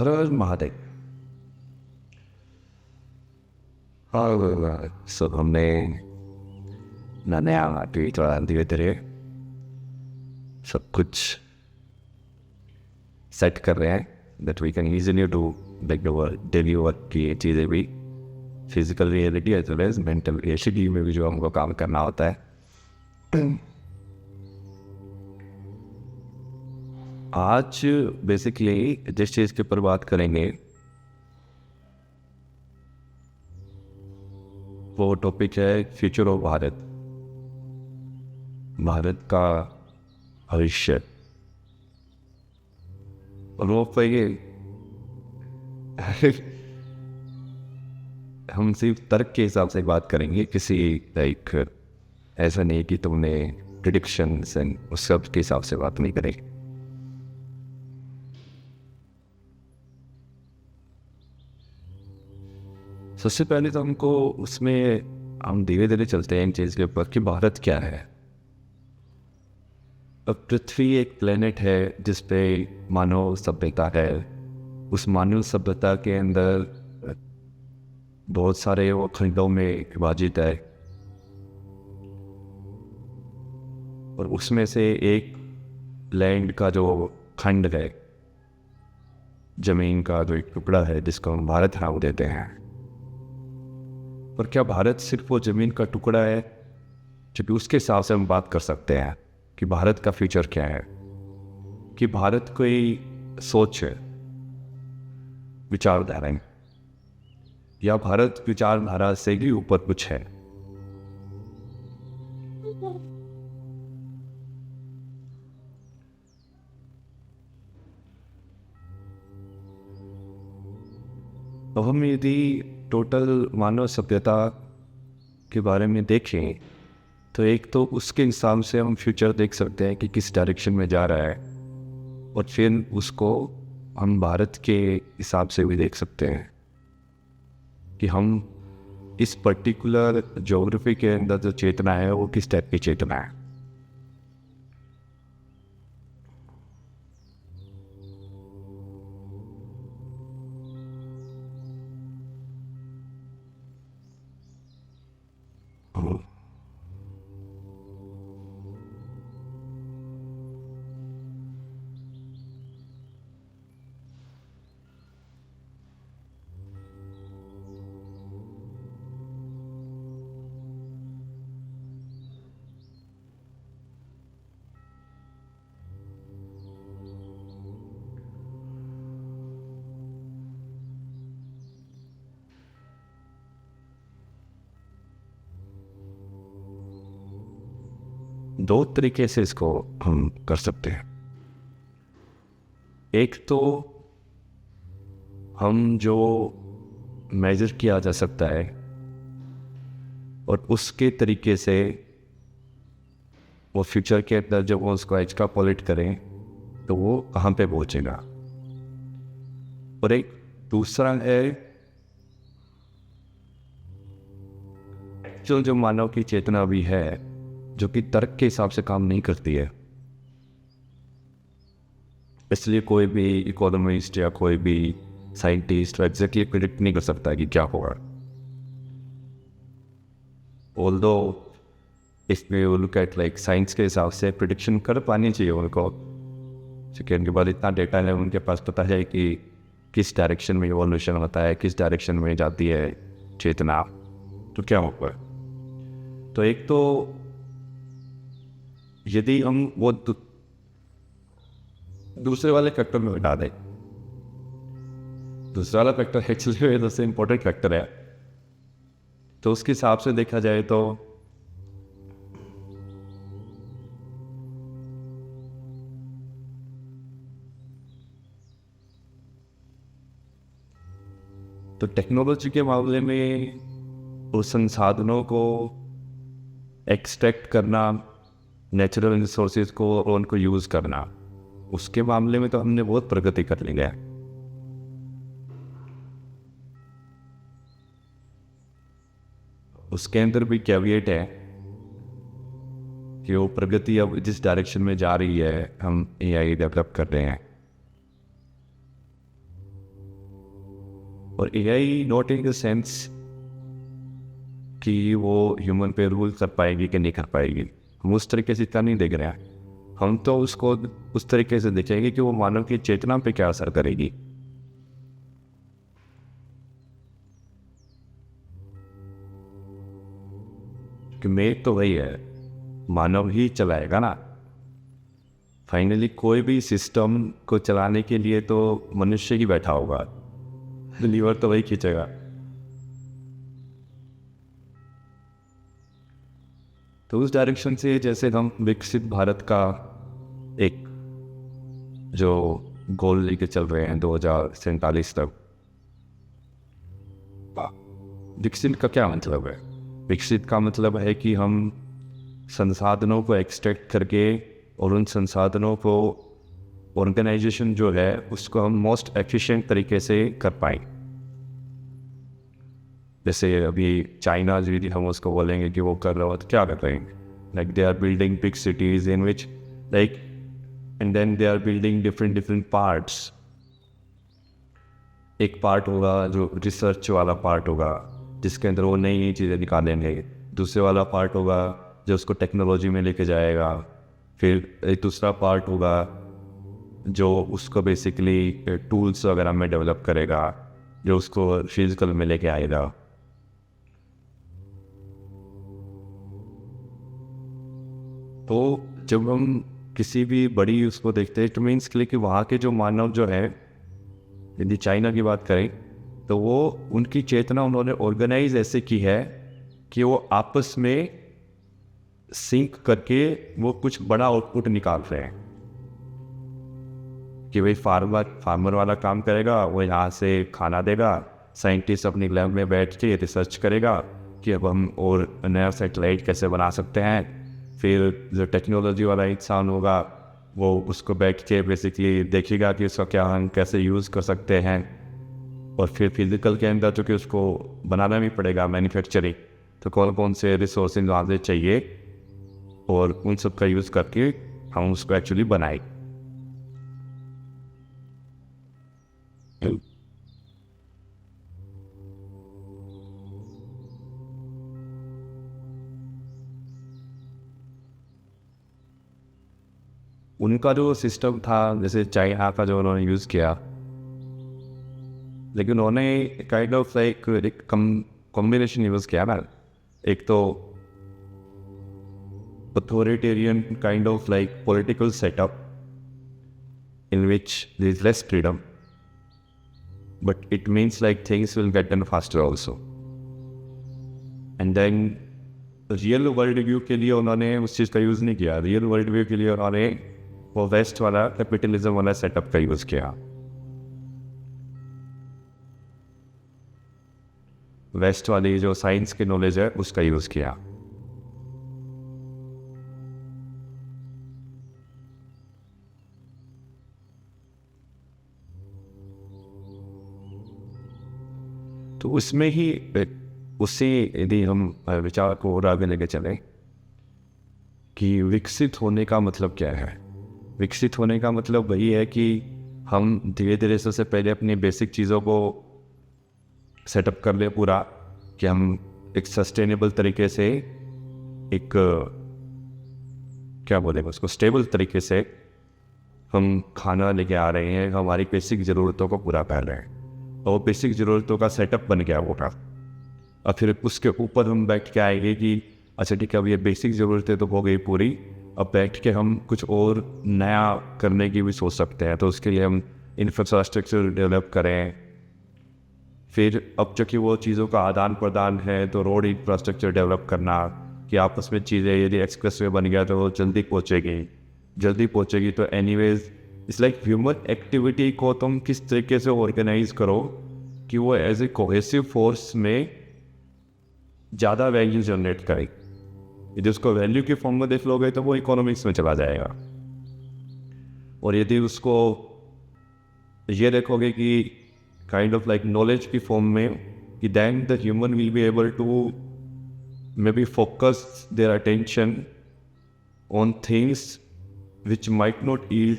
हर हर महादेव। और सब हमने नया थोड़ा धीरे धीरे सब कुछ सेट कर रहे हैं that we can easily do like daily work की चीज़ें भी physical reality as well as mental reality में भी जो हमको काम करना होता है। आज बेसिकली जिस चीज़ के ऊपर बात करेंगे वो टॉपिक है फ्यूचर ऑफ भारत, भारत का भविष्य। और वो पे हम सिर्फ तर्क के हिसाब से बात करेंगे, किसी लाइक ऐसा नहीं कि तुमने प्रिडिक्शंस एंड उस सब के हिसाब से बात नहीं करेंगे। सबसे पहले तो हमको उसमें हम धीरे धीरे चलते हैं इन चीज़ के ऊपर कि भारत क्या है। अब पृथ्वी एक प्लेनेट है जिस पे मानव सभ्यता है। उस मानव सभ्यता के अंदर बहुत सारे वो खंडों में विभाजित है और उसमें से एक लैंड का जो खंड है, जमीन का जो एक टुकड़ा है जिसको हम भारत नाम देते हैं। पर क्या भारत सिर्फ वो ज़मीन का टुकड़ा है? क्योंकि उसके हिसाब से हम बात कर सकते हैं कि भारत का फ्यूचर क्या है, कि भारत कोई सोच है, विचारधारा है, या भारत विचारधारा से भी ऊपर कुछ है। तो हम यदि टोटल मानव सभ्यता के बारे में देखें तो एक तो उसके हिसाब से हम फ्यूचर देख सकते हैं कि किस डायरेक्शन में जा रहा है, और फिर उसको हम भारत के हिसाब से भी देख सकते हैं कि हम इस पर्टिकुलर ज्योग्राफी के अंदर जो चेतना है वो किस टाइप की चेतना है। दो तरीके से इसको हम कर सकते हैं। एक तो हम जो मेजर किया जा सकता है और उसके तरीके से वो फ्यूचर के अंदर जब वो उसको एक्सट्रापोलेट करें तो वो कहाँ पे पहुँचेगा। और एक दूसरा है जो मानव की चेतना भी है, जो कि तर्क के हिसाब से काम नहीं करती है। इसलिए कोई भी इकोनॉमिस्ट या कोई भी साइंटिस्ट एग्जैक्टली प्रिडिक्ट नहीं कर सकता कि क्या होगा। ऑल्दो इसमें लुक एट लाइक साइंस के हिसाब से प्रिडिक्शन कर पानी चाहिए उनको, क्योंकि उनके पास इतना डेटा है, उनके पास पता है कि किस डायरेक्शन में इवोल्यूशन होता है, किस डायरेक्शन में जाती है चेतना, तो क्या होगा। तो एक तो यदि हम वो दूसरे वाले फैक्टर में हटा दें, दूसरा वाला फैक्टर एक्चुअली सबसे इम्पोर्टेंट फैक्टर है, तो उसके हिसाब से देखा जाए तो टेक्नोलॉजी के मामले में उस संसाधनों को एक्सट्रैक्ट करना, नेचुरल रिसोर्सेज को और उनको यूज़ करना, उसके मामले में तो हमने बहुत प्रगति कर ली है। उसके अंदर भी कैविएट है कि वो प्रगति अब जिस डायरेक्शन में जा रही है, हम एआई डेवलप कर रहे हैं, और AI not in the sense कि वो ह्यूमन पे रूल कर पाएगी कि नहीं कर पाएगी, हम उस तरीके से इतना नहीं देख रहे हैं। हम तो उसको उस तरीके से देखेंगे कि वो मानव की चेतना पे क्या असर करेगी। कि मेन तो वही है, मानव ही चलाएगा ना फाइनली। कोई भी सिस्टम को चलाने के लिए तो मनुष्य ही बैठा होगा, लीवर तो वही खींचेगा। तो उस डायरेक्शन से जैसे हम विकसित भारत का एक जो गोल लेके चल रहे हैं 2047 तक, विकसित का क्या मतलब है? विकसित का मतलब है कि हम संसाधनों को एक्सट्रैक्ट करके और उन संसाधनों को ऑर्गेनाइजेशन जो है उसको हम मोस्ट एफिशिएंट तरीके से कर पाएँ। जैसे अभी चाइना यदि हम उसको बोलेंगे कि वो कर रहा हो तो क्या कर रहे हैं, like they are building big cities in which like and then they are building different parts. एक पार्ट होगा जो रिसर्च वाला पार्ट होगा जिसके अंदर वो नई नई चीज़ें निकालेंगे, दूसरे वाला पार्ट होगा जो उसको टेक्नोलॉजी में लेके जाएगा, फिर एक दूसरा पार्ट होगा जो उसको बेसिकली टूल्स वगैरह में डेवलप करेगा, जो उसको फिजिकल में लेके आएगा। तो जब हम किसी भी बड़ी उसको देखते हैं, इट मीन्स के लिए कि वहाँ के जो मानव जो है, यदि चाइना की बात करें तो वो उनकी चेतना उन्होंने ऑर्गेनाइज ऐसे की है कि वो आपस में सिंक करके वो कुछ बड़ा आउटपुट निकाल रहे हैं। कि भाई फार्मर वाला काम करेगा, वो यहाँ से खाना देगा, साइंटिस्ट अपनी लैब में बैठ के रिसर्च करेगा कि अब हम और नया सैटेलाइट कैसे बना सकते हैं। फिर जो टेक्नोलॉजी वाला इंसान होगा वो उसको बैठ के बेसिकली देखेगा कि उसका क्या हम कैसे यूज़ कर सकते हैं। और फिर फिजिकल के अंदर चूँकि उसको बनाना भी पड़ेगा मैन्युफैक्चरिंग, तो कौन कौन से रिसोर्सेज वहाँ से चाहिए और उन सब का यूज़ करके हम उसको एक्चुअली बनाए। उनका जो सिस्टम था, जैसे चाइना का जो उन्होंने यूज़ किया, लेकिन उन्होंने काइंड ऑफ लाइक एक कॉम्बिनेशन यूज़ किया ना। एक तो authoritarian kind of like political setup in which there is less freedom, but it means like things will get done faster also. And then real world view के लिए उन्होंने उस चीज़ का यूज़ नहीं किया। रियल वर्ल्ड व्यू के लिए उन्होंने वो वेस्ट वाला कैपिटलिज्म वाला सेटअप का यूज़ किया। वेस्ट वाली जो साइंस की नॉलेज है उसका यूज़ किया। तो उसमें ही उससे यदि हम विचार को और आगे लेके चलें कि विकसित होने का मतलब क्या है। विकसित होने का मतलब वही है कि हम धीरे धीरे सबसे पहले अपनी बेसिक चीज़ों को सेटअप कर ले पूरा, कि हम एक सस्टेनेबल तरीके से एक क्या बोलेंगे उसको स्टेबल तरीके से हम खाना लेके आ रहे हैं, हमारी बेसिक ज़रूरतों को पूरा कर रहे हैं और वो बेसिक ज़रूरतों का सेटअप बन गया होगा। और फिर उसके ऊपर हम बैठ के आएंगे कि अच्छा ठीक है, अब ये बेसिक ज़रूरतें तो हो गई पूरी, अब बैठ के हम कुछ और नया करने की भी सोच सकते हैं। तो उसके लिए हम इंफ्रास्ट्रक्चर डेवलप करें। फिर अब जो कि वो चीज़ों का आदान प्रदान है तो रोड इंफ्रास्ट्रक्चर डेवलप करना, कि आपस में चीज़ें यदि एक्सप्रेस वे बन गया तो वो जल्दी पहुँचेगी। तो anyways it's like human activity को तुम किस तरीके से ऑर्गेनाइज करो कि वो एज ए कोहेसिव फोर्स में ज़्यादा वैल्यू जनरेट करे। यदि उसको वैल्यू के फॉर्म में देख लोगे तो वो इकोनॉमिक्स में चला जाएगा। और यदि उसको ये देखोगे कि काइंड ऑफ लाइक नॉलेज की फॉर्म में, कि then the human will be able to maybe focus their attention on things which might not yield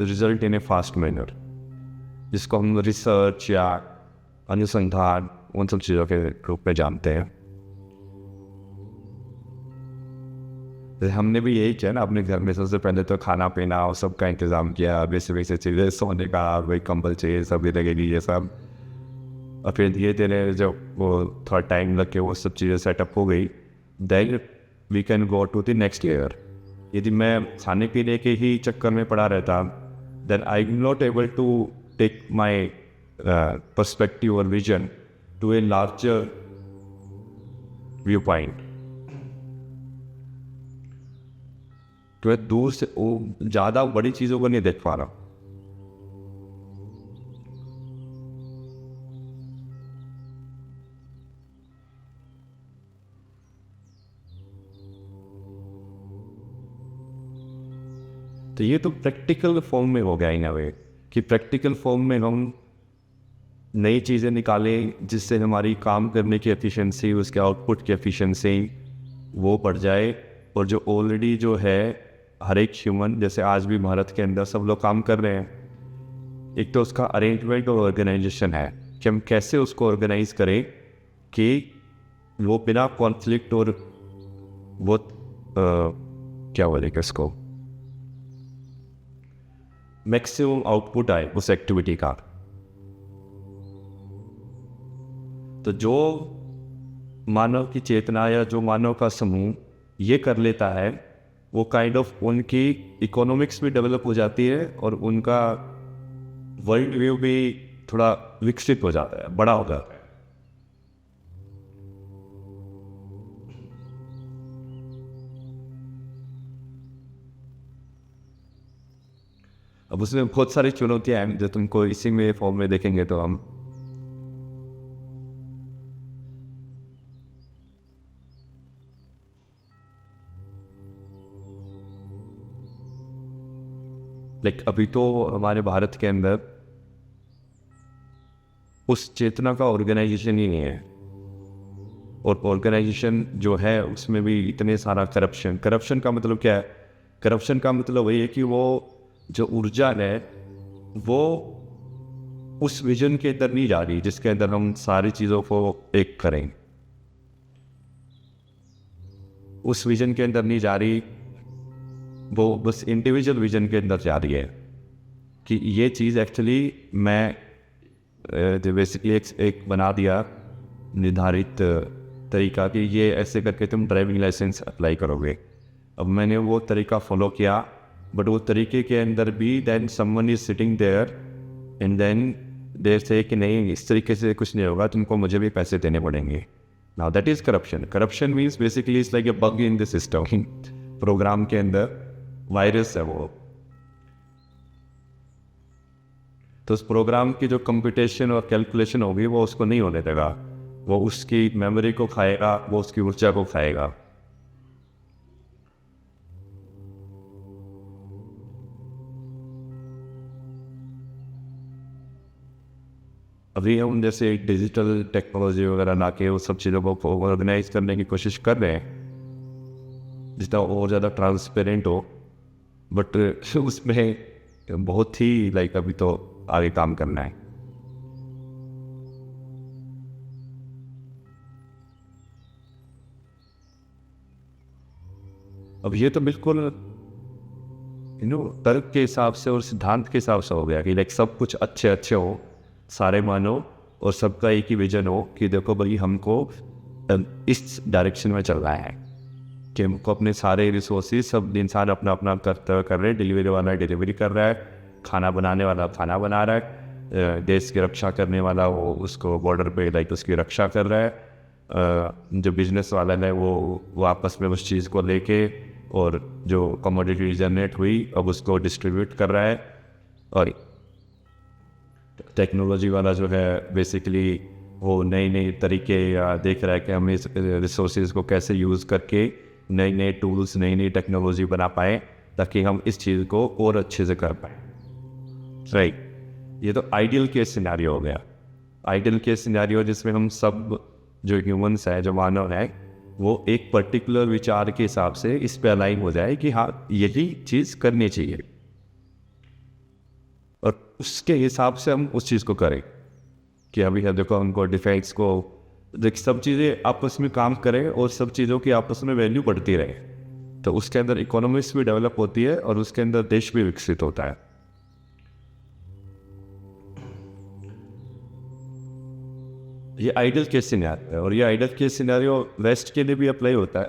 result in a fast manner, जिसको हम रिसर्च या अनुसंधान, उन सब चीज़ों के रूप में जानते हैं। जैसे हमने भी यही किया ना अपने घर में, सबसे पहले तो खाना पीना और सबका इंतज़ाम किया, बेसिक बेसिक चीज़ें, सोने का वही कंबल चाहिए, सब ये लगेगी ये सब। और फिर धीरे धीरे जब वो थोड़ा टाइम लग के वो सब चीज़ें सेटअप हो गई, then we can go to the next year. यदि मैं खाने पीने के ही चक्कर में पड़ा रहता, then I am not able to take my perspective और vision to a larger viewpoint. तो मैं दूर से वो ज़्यादा बड़ी चीज़ों को नहीं देख पा रहा। तो ये तो प्रैक्टिकल फॉर्म में हो गया इन अ वे, कि प्रैक्टिकल फॉर्म में हम नई चीज़ें निकालें जिससे हमारी काम करने की एफिशिएंसी, उसके आउटपुट की एफिशिएंसी वो बढ़ जाए। और जो ऑलरेडी जो है हर एक ह्यूमन, जैसे आज भी भारत के अंदर सब लोग काम कर रहे हैं, एक तो उसका अरेंजमेंट और ऑर्गेनाइजेशन है कि हम कैसे उसको ऑर्गेनाइज करें कि वो बिना कॉन्फ्लिक्ट और वो क्या बोलेगा इसको, मैक्सिमम आउटपुट आए उस एक्टिविटी का। तो जो मानव की चेतना या जो मानव का समूह ये कर लेता है, वो काइंड ऑफ उनकी इकोनॉमिक्स भी डेवलप हो जाती है और उनका वर्ल्ड व्यू भी थोड़ा विकसित हो जाता है, बड़ा हो जाता है। अब उसमें बहुत सारी चुनौतियां हैं जो तुमको इसी में फॉर्म में देखेंगे तो हम लाइक अभी तो हमारे भारत के अंदर उस चेतना का ऑर्गेनाइजेशन ही नहीं है। और ऑर्गेनाइजेशन जो है उसमें भी इतने सारा करप्शन का मतलब क्या है? करप्शन का मतलब वही है कि वो जो ऊर्जा है वो उस विजन के अंदर नहीं जा रही जिसके अंदर हम सारी चीज़ों को एक करें। उस विजन के अंदर नहीं जा रही, वो बस इंडिविजुअल विजन के अंदर जा रही है कि ये चीज़ एक्चुअली मैं बेसिकली एक बना दिया निर्धारित तरीका कि ये ऐसे करके तुम ड्राइविंग लाइसेंस अप्लाई करोगे। अब मैंने वो तरीका फॉलो किया, बट वो तरीके के अंदर भी then someone is sitting there and then देर से कि नहीं इस तरीके से कुछ नहीं होगा, तुमको मुझे भी पैसे देने पड़ेंगे। Now that is corruption. Corruption means basically it's like a bug in the system. Program के अंदर वायरस है वो। तो उस प्रोग्राम की जो कंप्यूटेशन और कैलकुलेशन होगी वो उसको नहीं होने देगा, वो उसकी मेमोरी को खाएगा, वो उसकी ऊर्जा को खाएगा। अभी हम जैसे डिजिटल टेक्नोलॉजी वगैरह ला के उस सब चीज़ों को ऑर्गेनाइज करने की कोशिश कर रहे हैं जितना और ज़्यादा ट्रांसपेरेंट हो, बट उसमें बहुत ही लाइक अभी तो आगे काम करना है। अब ये तो बिल्कुल तर्क के हिसाब से और सिद्धांत के हिसाब से हो गया कि लाइक सब कुछ अच्छे अच्छे हो, सारे मानो, और सबका एक ही विजन हो कि देखो भाई हमको इस डायरेक्शन में चल रहा है कि हमको अपने सारे रिसोर्सेज, सब इंसान अपना अपना कर्तव्य कर रहे हैं। डिलीवरी वाला डिलीवरी कर रहा है, खाना बनाने वाला खाना बना रहा है, देश की रक्षा करने वाला वो उसको बॉर्डर पे लाइक उसकी रक्षा कर रहा है, जो बिजनेस वाला है वो आपस में उस चीज़ को लेके और जो कमोडिटी जनरेट हुई अब उसको डिस्ट्रीब्यूट कर रहा है, और टेक्नोलॉजी वाला जो है बेसिकली वो नए नए तरीके देख रहा है कि हम इस रिसोर्सेज को कैसे यूज़ करके नए नए टूल्स, नई नई टेक्नोलॉजी बना पाए ताकि हम इस चीज़ को और अच्छे से कर पाएँ। राइट, ये तो आइडियल केस सिनेरियो हो गया। आइडियल केस सिनेरियो जिसमें हम सब जो ह्यूमंस हैं, जो मानव हैं, वो एक पर्टिकुलर विचार के हिसाब से इस पे अलाइन हो जाए कि हाँ यही चीज़ करनी चाहिए और उसके हिसाब से हम उस चीज़ को करें। कि अभी है देखो उनको डिफेंस को देख सब चीज़ें आपस में काम करें और सब चीज़ों की आपस में वैल्यू बढ़ती रहे, तो उसके अंदर इकोनॉमिक्स भी डेवलप होती है और उसके अंदर देश भी विकसित होता है। ये आइडियल केस सिनेरियो है और ये आइडियल केस सिनेरियो वेस्ट के लिए भी अप्लाई होता है।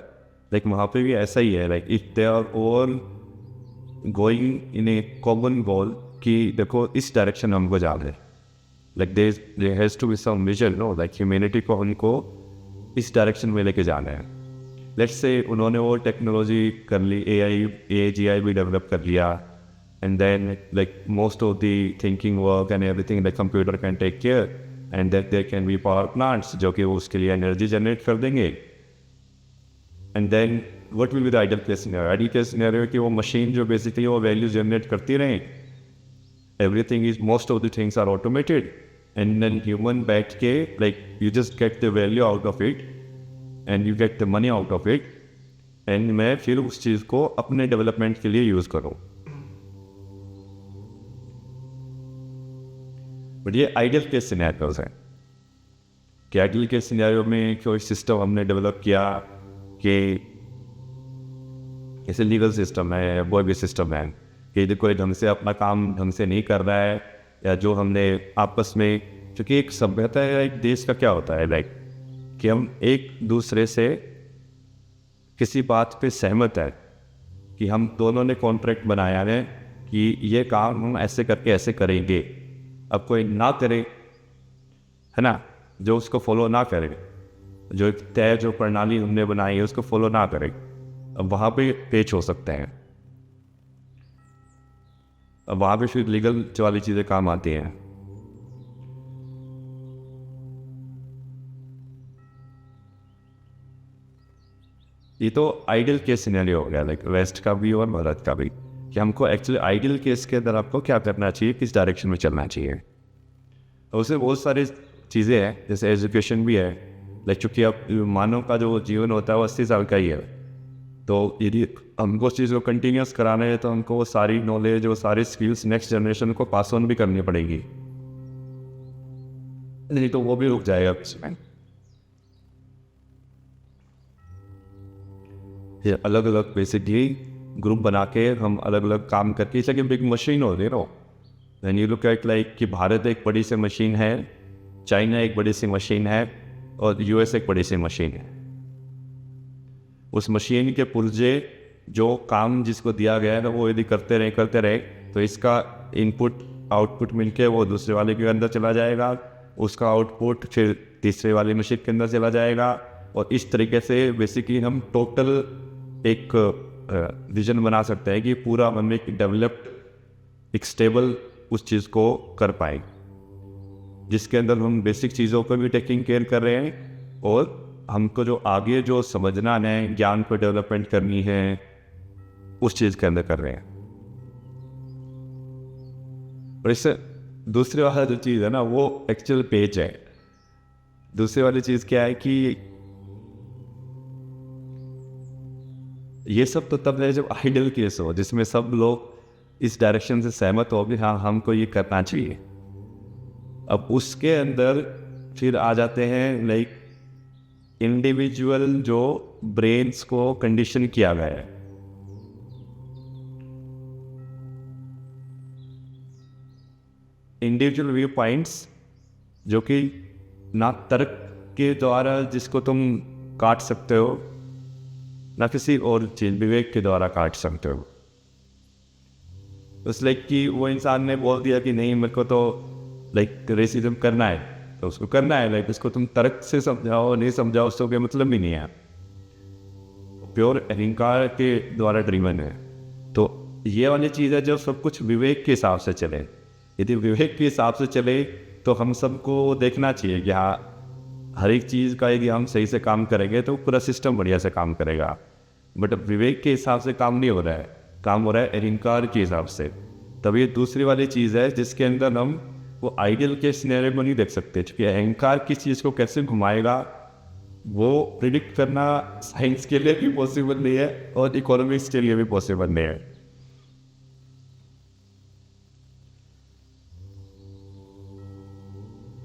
लाइक वहाँ पे भी ऐसा ही है, like if they are all going in a common goal कि देखो इस डायरेक्शन हमको जाना है, like there has to be some vision, no, like humanity को उनको इस डायरेक्शन में लेके जाना है। लेट्स से उन्होंने वो टेक्नोलॉजी कर ली, AGI भी डेवलप कर लिया, and then like most of the thinking work and everything the computer can take care, and that there can be power plants जो कि वो उसके लिए एनर्जी जनरेट कर देंगे। And then what will be the ideal case scenario? Ideal case scenario कि वो machine जो बेसिकली वो वैल्यू जनरेट करती रहें, everything is most of the things are automated, and then human बैठ के like you just get the value out of it and you get the money out of it, and मैं फिर उस चीज़ को अपने development के लिए यूज़ करूँ। बट ये आइडियल केस सिनेरियोज हैं कि आइडियल केस सिनेरियो में कोई सिस्टम हमने डेवलप किया कि जैसे लीगल सिस्टम है, कोई भी सिस्टम है कि यदि कोई ढंग से अपना काम ढंग से नहीं कर रहा है, या जो हमने आपस में, क्योंकि एक सभ्यता या एक देश का क्या होता है लाइक कि हम एक दूसरे से किसी बात पे सहमत है कि हम दोनों ने कॉन्ट्रैक्ट बनाया है कि ये काम हम ऐसे करके ऐसे करेंगे। अब कोई ना करे, है ना, जो उसको फॉलो ना करे, जो एक तय जो प्रणाली हमने बनाई है उसको फॉलो ना करे, अब वहाँ पे पेच हो सकते हैं। अब वहाँ पे फिर लीगल वाली चीज़ें काम आती हैं। ये तो आइडियल केस सिनेरियो हो गया, लाइक वेस्ट का भी और भारत का भी, कि हमको एक्चुअली आइडियल केस के अंदर आपको क्या करना चाहिए, किस डायरेक्शन में चलना चाहिए। और उसमें बहुत सारी चीज़ें हैं, जैसे एजुकेशन भी है, लाइक चूँकि अब मानव का जो जीवन होता है वो 80 साल का ही है, तो यदि हमको उस चीज़ को कंटिन्यूस कराना है तो हमको वो सारी नॉलेज, वो सारी स्किल्स नेक्स्ट जनरेशन को पास ऑन भी करनी पड़ेगी, नहीं तो वो भी रुक जाएगा इसमें। ये अलग अलग बेसिकली ग्रुप बना के हम अलग अलग काम करके, it's like a big machine हो रही no. Then you look at like कि भारत एक बड़ी सी मशीन है, चाइना एक बड़ी सी मशीन है, और US एक बड़ी सी मशीन है। उस मशीन के पुर्जे जो काम जिसको दिया गया है ना, वो यदि करते रहे तो इसका इनपुट आउटपुट मिलके वो दूसरे वाले के अंदर चला जाएगा, उसका आउटपुट फिर तीसरे वाली मशीन के अंदर चला जाएगा, और इस तरीके से बेसिकली हम टोटल एक विजन बना सकते हैं कि पूरा हम एक डेवलप्ड एक स्टेबल उस चीज़ को कर पाए, जिसके अंदर हम बेसिक चीज़ों पर भी टेकिंग केयर कर रहे हैं, और हमको जो आगे जो समझना है, ज्ञान को डेवलपमेंट करनी है, उस चीज़ के अंदर कर रहे हैं। और इससे दूसरी वाला जो चीज़ है ना, वो एक्चुअल पेज है। दूसरी वाली चीज़ क्या है कि ये सब तो तब है जब आइडियल केस हो, जिसमें सब लोग इस डायरेक्शन से सहमत हो कि हाँ हमको ये करना चाहिए। अब उसके अंदर फिर आ जाते हैं लाइक इंडिविजुअल जो ब्रेन्स को कंडीशन किया गया है, इंडिविजुअल व्यू पॉइंट्स, जो कि ना तर्क के द्वारा जिसको तुम काट सकते हो, ना किसी और चीज विवेक के द्वारा काट सकते हो। उस लाइक कि वो इंसान ने बोल दिया कि नहीं मेरे को तो लाइक रेसिज्म करना है, तो उसको करना है, लाइक उसको तुम तर्क से समझाओ नहीं समझाओ उसको कोई मतलब भी नहीं है, प्योर अहंकार के द्वारा ड्रीवन है। तो ये वाली चीज़ है जो सब कुछ विवेक के हिसाब से चले। यदि विवेक के हिसाब से चले तो हम सबको देखना चाहिए कि हाँ हर एक चीज़ का यदि हम सही से काम करेंगे तो पूरा सिस्टम बढ़िया से काम करेगा। बट विवेक के हिसाब से काम नहीं हो रहा है, काम हो रहा है अहंकार के हिसाब से। तब ये दूसरी वाली चीज़ है जिसके अंदर हम वो आइडियल के सिनेरियो में नहीं देख सकते, क्योंकि अहंकार किस चीज़ को कैसे घुमाएगा वो प्रिडिक्ट करना साइंस के लिए भी पॉसिबल नहीं है और इकोनॉमिक्स के लिए भी पॉसिबल नहीं है।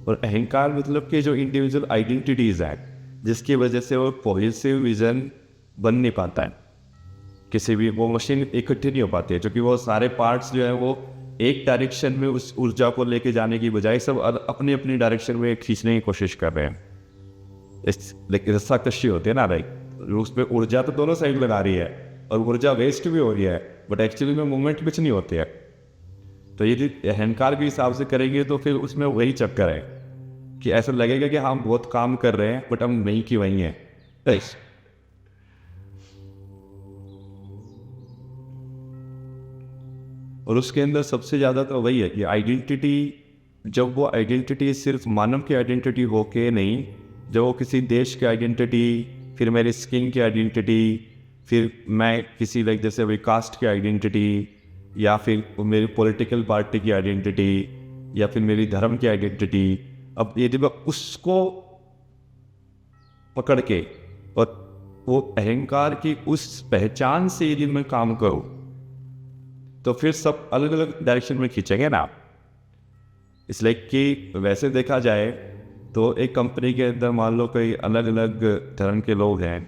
और अहंकार मतलब कि जो इंडिविजुअल आइडेंटिटीज है जिसकी वजह से वो पॉजिटिव विजन बन नहीं पाता है, किसी भी वो मशीन इकट्ठी नहीं हो पाती है, क्योंकि वो सारे पार्ट्स जो है वो एक डायरेक्शन में उस ऊर्जा को लेके जाने की बजाय सब अपनी अपनी डायरेक्शन में खींचने की कोशिश कर रहे हैं। लाइक रस्सा कशी होती है ना, लाइक उसमें ऊर्जा तो दोनों साइड लगा रही है और ऊर्जा वेस्ट भी हो रही है, बट एक्चुअली में मूवमेंट कुछ नहीं होती है। तो ये अहंकार के हिसाब से करेंगे तो फिर उसमें वही चक्कर है कि ऐसा लगेगा कि हम बहुत काम कर रहे हैं बट हम वहीं की वहीं हैं। और उसके अंदर सबसे ज़्यादा तो वही है कि आइडेंटिटी, जब वो आइडेंटिटी सिर्फ मानव की आइडेंटिटी हो के नहीं, जब वो किसी देश की आइडेंटिटी, फिर मेरी स्किन की आइडेंटिटी, फिर मैं किसी लाइक जैसे अभी कास्ट की आइडेंटिटी, या फिर मेरी पॉलिटिकल पार्टी की आइडेंटिटी, या फिर मेरी धर्म की आइडेंटिटी, अब यदि मैं उसको पकड़ के और वो अहंकार की उस पहचान से यदि मैं काम करूँ तो फिर सब अलग अलग डायरेक्शन में खींचेंगे ना। इसलिए कि वैसे देखा जाए तो एक कंपनी के अंदर मान लो कोई अलग अलग धर्म के लोग हैं,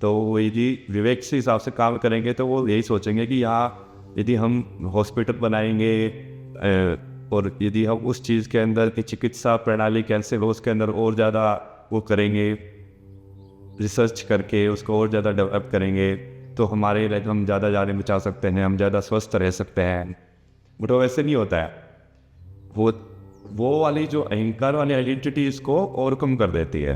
तो वो यदि विवेक से हिसाब से काम करेंगे तो वो यही सोचेंगे कि यहाँ यदि हम हॉस्पिटल बनाएंगे और यदि हम उस चीज़ के अंदर की चिकित्सा प्रणाली कैसे हो उसके अंदर और ज़्यादा वो करेंगे, रिसर्च करके उसको और ज़्यादा डेवलप करेंगे तो हमारे लाइक हम ज़्यादा जाने बचा सकते हैं, हम ज़्यादा स्वस्थ रह सकते हैं। बट वो वैसे नहीं होता है। वो वाली जो अहंकार वाली आइडेंटिटी इसको ओवरकम कर देती है।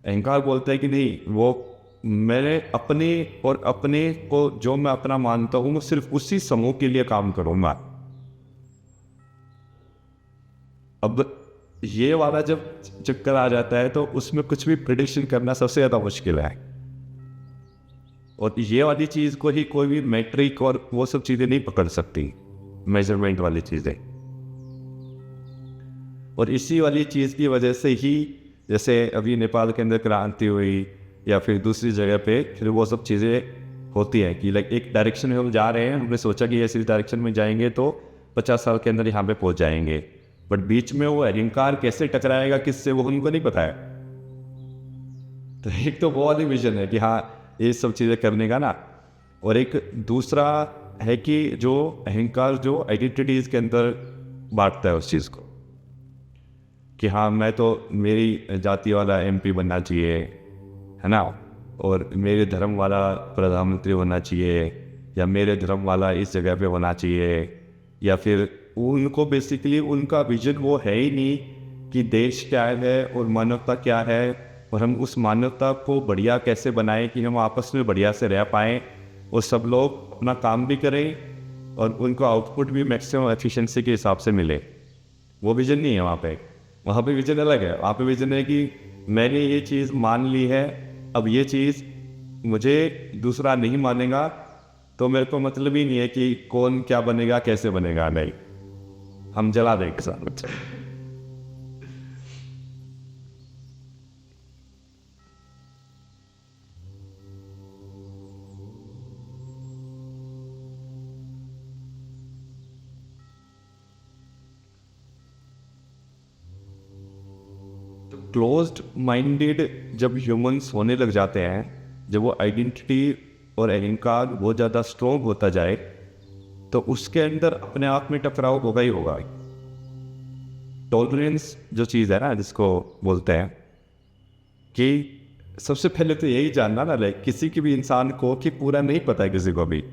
अहंकार बोलता है कि नहीं, वो मैंने अपने और अपने को जो मैं अपना मानता हूँ वो सिर्फ उसी समूह के लिए काम करूँगा। अब ये वाला जब चक्कर आ जाता है तो उसमें कुछ भी प्रेडिक्शन करना सबसे ज़्यादा मुश्किल है। और ये वाली चीज़ को ही कोई भी मैट्रिक और वो सब चीज़ें नहीं पकड़ सकती, मेजरमेंट वाली चीज़ें। और इसी वाली चीज़ की वजह से ही जैसे अभी नेपाल के अंदर क्रांति हुई या फिर दूसरी जगह पे फिर वो सब चीज़ें होती हैं कि लाइक एक डायरेक्शन में हम जा रहे हैं, हमने सोचा कि ऐसी डायरेक्शन में जाएंगे तो 50 साल के अंदर यहाँ पे पहुँच जाएंगे, बट बीच में वो अहंकार कैसे टकराएगा किससे वो उनको नहीं पता है। तो एक तो वो वाली विजन है कि हाँ ये सब चीज़ें करने का ना, और एक दूसरा है कि जो अहंकार जो आइडेंटिटीज़ के अंदर बांटता है उस चीज़ को कि हाँ मैं तो मेरी जाति वाला एमपी बनना चाहिए, है ना, और मेरे धर्म वाला प्रधानमंत्री होना चाहिए, या मेरे धर्म वाला इस जगह पे होना चाहिए, या फिर उनको बेसिकली उनका विजन वो है ही नहीं कि देश क्या है और मानवता क्या है, और हम उस मानवता को बढ़िया कैसे बनाएं कि हम आपस में बढ़िया से रह पाएँ और सब लोग अपना काम भी करें और उनको आउटपुट भी मैक्सिमम एफिशिएंसी के हिसाब से मिले। वो विजन नहीं है वहाँ पे विजन अलग है। वहाँ पे विजन है कि मैंने ये चीज़ मान ली है, अब ये चीज़ मुझे दूसरा नहीं मानेगा तो मेरे को मतलब ही नहीं है कि कौन क्या बनेगा कैसे बनेगा, नहीं, हम जला देंगे सब। क्लोज्ड माइंडेड जब ह्यूमंस होने लग जाते हैं, जब वो आइडेंटिटी और अहंकार बहुत ज़्यादा स्ट्रॉन्ग होता जाए तो उसके अंदर अपने आप में टकराव होगा ही होगा। टॉलरेंस जो चीज़ है ना जिसको बोलते हैं कि सबसे पहले तो यही जानना ना, लाइक किसी की भी इंसान को कि पूरा नहीं पता है किसी को भी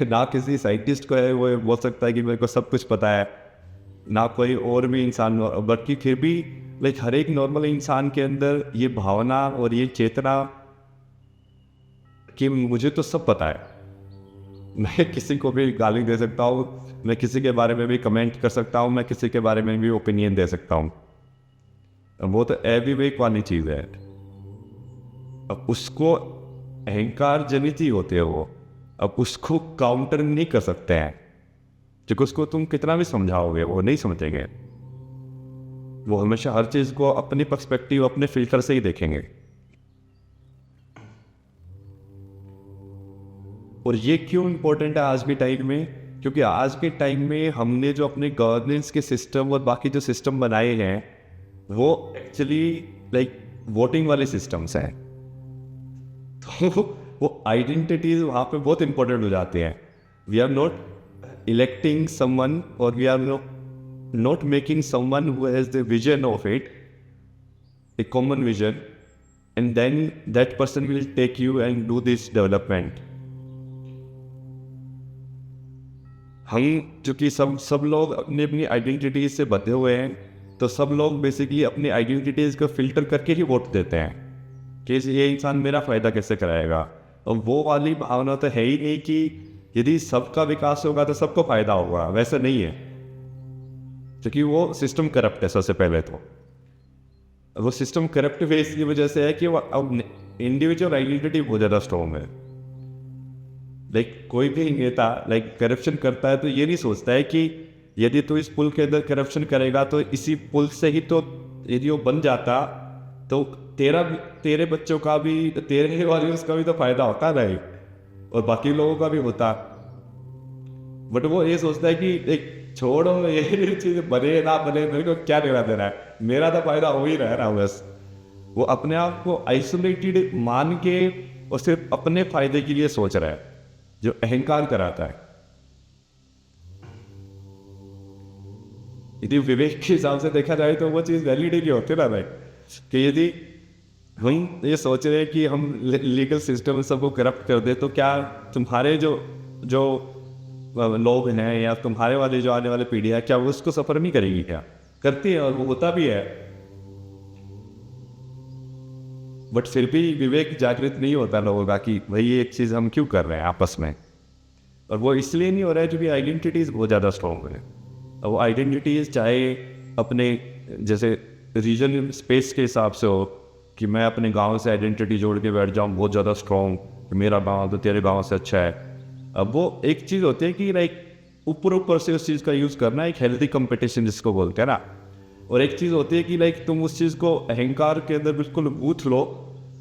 ना किसी साइंटिस्ट को है वो बोल सकता है कि मेरे को सब कुछ पता है, ना कोई और भी इंसान, बल्कि फिर भी लाइक हर एक नॉर्मल इंसान के अंदर ये भावना और ये चेतना कि मुझे तो सब पता है, मैं किसी को भी गाली दे सकता हूँ, मैं किसी के बारे में भी कमेंट कर सकता हूँ, मैं किसी के बारे में भी ओपिनियन दे सकता हूँ। वो तो अविवेक वाली चीज़ है। अब उसको अहंकार जनित ही होते हैं वो, अब उसको काउंटर नहीं कर सकते हैं क्योंकि उसको तुम कितना भी समझाओगे वो नहीं समझेंगे। वो हमेशा हर चीज़ को अपनी पर्सपेक्टिव अपने फिल्टर से ही देखेंगे। और ये क्यों इम्पोर्टेंट है आज के टाइम में क्योंकि आज के टाइम में हमने जो अपने गवर्नेंस के सिस्टम और बाकी जो सिस्टम बनाए हैं वो एक्चुअली लाइक वोटिंग वाले सिस्टम्स हैं। तो वो आइडेंटिटीज वहाँ पे बहुत इंपॉर्टेंट हो जाते हैं। We are not electing someone और we are not making someone who has the vision of it, a common vision, and then that person will take you and do this development. हम चूँकि सब लोग अपनी अपनी आइडेंटिटीज से बंधे हुए हैं, तो सब लोग बेसिकली अपनी आइडेंटिटीज को फिल्टर करके ही वोट देते हैं कि ये इंसान मेरा फ़ायदा कैसे कराएगा। और वो वाली भावना तो है ही नहीं कि यदि सबका विकास होगा तो सबको फ़ायदा होगा, वैसा नहीं है। क्योंकि वो सिस्टम करप्ट है। सबसे पहले तो वो सिस्टम करप्ट है इसकी वजह से है कि वो अब इंडिविजुअल आइडेंटिटी बहुत ज़्यादा स्ट्रॉन्ग है। लाइक कोई भी नेता लाइक करप्शन करता है तो ये नहीं सोचता है कि यदि तू इस पुल के अंदर करप्शन करेगा तो इसी पुल से ही तो यदि वो बन जाता तो तेरे बच्चों का भी, तेरे वाले उसका भी तो फायदा होता नहीं और बाकी लोगों का भी होता। बट वो ये सोचता है कि एक छोड़ो ये चीज़ बने ना बने मेरे को क्या लेना देना है, मेरा तो फायदा हो ही रहा है ना बस। वो अपने आप को आइसोलेटेड मान के और सिर्फ अपने फायदे के लिए सोच रहा है, जो अहंकार कराता है। यदि विवेक के हिसाब से देखा जाए तो वो चीज़ वैलिड ही नहीं होती ना भाई, कि यदि हम ये सोच रहे हैं कि हम लीगल सिस्टम सबको करप्ट कर दे तो क्या तुम्हारे जो लोग हैं या तुम्हारे वाले जो आने वाले पीढ़ी है क्या वो उसको सफर नहीं करेगी? क्या करती है और वो होता भी है। बट फिर भी विवेक जागृत नहीं होता लोगों का कि भाई ये एक चीज़ हम क्यों कर रहे हैं आपस में। और वो इसलिए नहीं हो रहा है क्योंकि आइडेंटिटीज़ बहुत ज़्यादा स्ट्रॉन्ग है। और वो आइडेंटिटीज़ चाहे अपने जैसे रीजन स्पेस के हिसाब से हो कि मैं अपने गांव से आइडेंटिटी जोड़ के बैठ जाऊँ बहुत ज़्यादा स्ट्रॉन्ग, मेरा गांव तो तेरे गांव से अच्छा है। अब वो एक चीज़ होती है कि लाइक ऊपर से उस चीज़ का यूज़ करना, एक हेल्दी कंपटीशन जिसको बोलते हैं ना। और एक चीज़ होती है कि लाइक तुम उस चीज़ को अहंकार के अंदर बिल्कुल गूंथ लो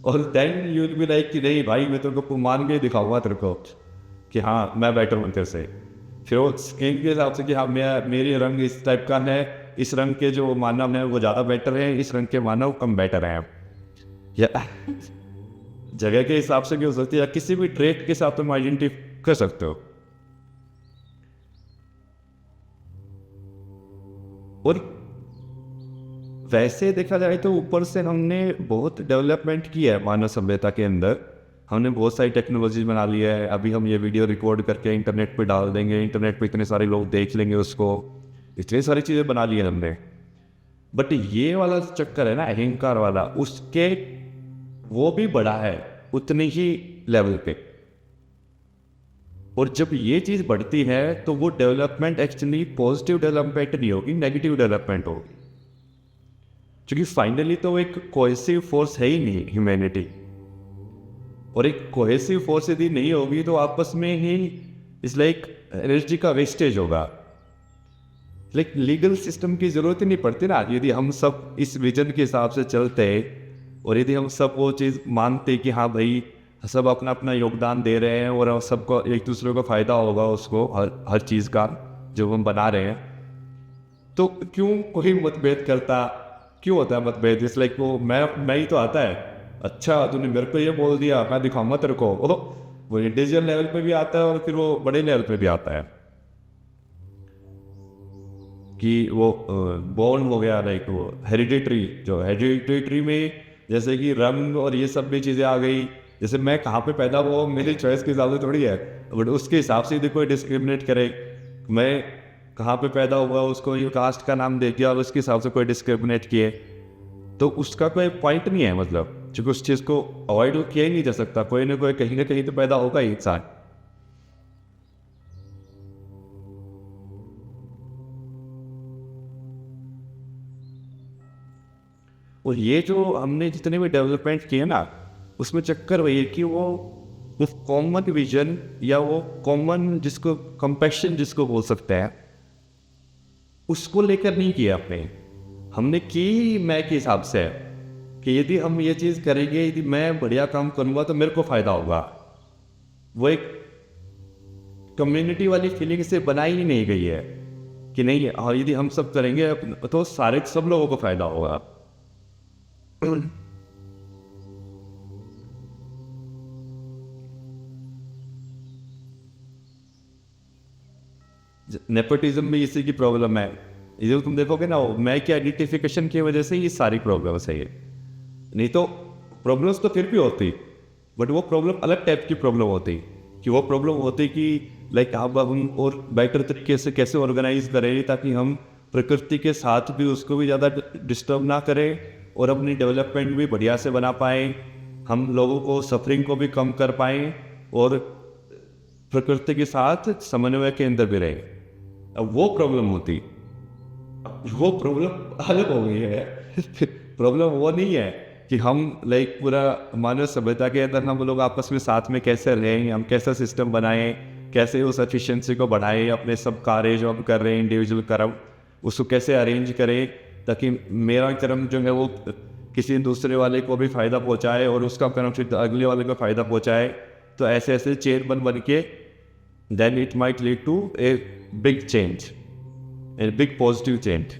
और then you will be like कि नहीं भाई मैं तेरे को मान के दिखाऊंगा तेरे को कि हाँ मैं बेटर हूँ तेरे से। फिर वो स्किन के हिसाब से कि हाँ मेरी रंग इस टाइप का है, इस रंग के जो मानव हैं वो ज़्यादा बेटर है, इस रंग के मानव कम बेटर हैं। या जगह के हिसाब से भी हो सकती है, या किसी भी ट्रेट के साथ तुम आइडेंटिफाई कर सकते हो। और वैसे देखा जाए तो ऊपर से हमने बहुत डेवलपमेंट की है मानव सभ्यता के अंदर। हमने बहुत सारी टेक्नोलॉजी बना ली है। अभी हम ये वीडियो रिकॉर्ड करके इंटरनेट पे डाल देंगे, इंटरनेट पे इतने सारे लोग देख लेंगे उसको, इतनी सारी चीज़ें बना ली है हमने। बट ये वाला चक्कर है ना अहंकार वाला, उसके वो भी बड़ा है उतने ही लेवल पे। और जब ये चीज़ बढ़ती है तो वो डेवलपमेंट एक्चुअली पॉजिटिव डेवलपमेंट नहीं होगी, नेगेटिव डेवलपमेंट होगी। क्योंकि फाइनली तो वो एक कोहेसिव फोर्स है ही नहीं ह्यूमैनिटी। और एक कोहेसिव फोर्स यदि नहीं होगी तो आपस में ही इस लाइक एनर्जी का वेस्टेज होगा। लाइक लीगल सिस्टम की ज़रूरत ही नहीं पड़ती ना यदि हम सब इस विजन के हिसाब से चलते और यदि हम सब वो चीज़ मानते कि हाँ भाई सब अपना अपना योगदान दे रहे हैं और सबको एक दूसरे को फ़ायदा होगा उसको हर चीज़ का जो हम बना रहे हैं, तो क्यों कोई मतभेद करता, क्यों होता है मतभेद? इस लाइक वो मैं ही तो आता है, अच्छा तूने मेरे को ये बोल दिया मैं दिखाऊंगा तेरे को। वो इंडिविजुअल लेवल पे भी आता है और फिर वो बड़े लेवल पे भी आता है कि वो बॉर्न हो गया लाइक वो हेरिडिटरी में जैसे कि रंग और ये सब भी चीज़ें आ गई। जैसे मैं कहाँ पे पैदा हुआ मेरी चॉइस के हिसाब से थोड़ी है, बट उसके हिसाब से यदि कोई डिस्क्रिमिनेट करे, मैं कहाँ पे पैदा हुआ उसको ये कास्ट का नाम दे दिया और उसके हिसाब से कोई डिस्क्रिमिनेट किए, तो उसका कोई पॉइंट नहीं है। मतलब क्योंकि उस चीज़ को अवॉइड किया ही नहीं जा सकता, कोई ना कहीं तो पैदा होगा ही इंसान। और ये जो हमने जितने भी डेवलपमेंट किए ना उसमें चक्कर वही है कि वो कॉमन विजन या वो कॉमन जिसको कंपैशन जिसको बोल सकते हैं उसको लेकर नहीं किया हमने की मैं के हिसाब से कि यदि हम ये चीज़ करेंगे, यदि मैं बढ़िया काम करूँगा तो मेरे को फ़ायदा होगा। वो एक कम्युनिटी वाली फीलिंग से बनाई ही नहीं गई है कि नहीं, हाँ यदि हम सब करेंगे तो सब लोगों को फायदा होगा। नेपोटिज्म भी इसी की प्रॉब्लम है। ये जो तुम देखोगे ना, मैं के आइडेंटिफिकेशन की वजह से ये सारी प्रॉब्लम्स है ये। नहीं तो प्रॉब्लम्स तो फिर भी होती, बट वो प्रॉब्लम अलग टाइप की प्रॉब्लम होती, कि वो प्रॉब्लम होती कि लाइक अब हम और बेटर तरीके से कैसे ऑर्गेनाइज करें ताकि हम प्रकृति के साथ भी उसको भी ज़्यादा डिस्टर्ब ना करें और अपनी डेवलपमेंट भी बढ़िया से बना पाएँ, हम लोगों को सफरिंग को भी कम कर पाएँ और प्रकृति के साथ समन्वय के अंदर भी रहें। अब वो प्रॉब्लम होती, वो प्रॉब्लम अलग हो गई है। प्रॉब्लम वो नहीं है कि हम लाइक पूरा मानव सभ्यता के अंदर हम लोग आपस में साथ में कैसे रहें, हम कैसा सिस्टम बनाएं, कैसे उस एफिशिएंसी को बढ़ाएं, अपने सब कार्य जो हम कर रहे हैं इंडिविजुअल कर्म उसको कैसे अरेंज करें ताकि मेरा कर्म जो है वो किसी दूसरे वाले को भी फ़ायदा पहुंचाए और उसका कर्म फिर अगले वाले को फ़ायदा पहुंचाए। तो ऐसे ऐसे चेन बन के then it might lead to a big change, a big positive change.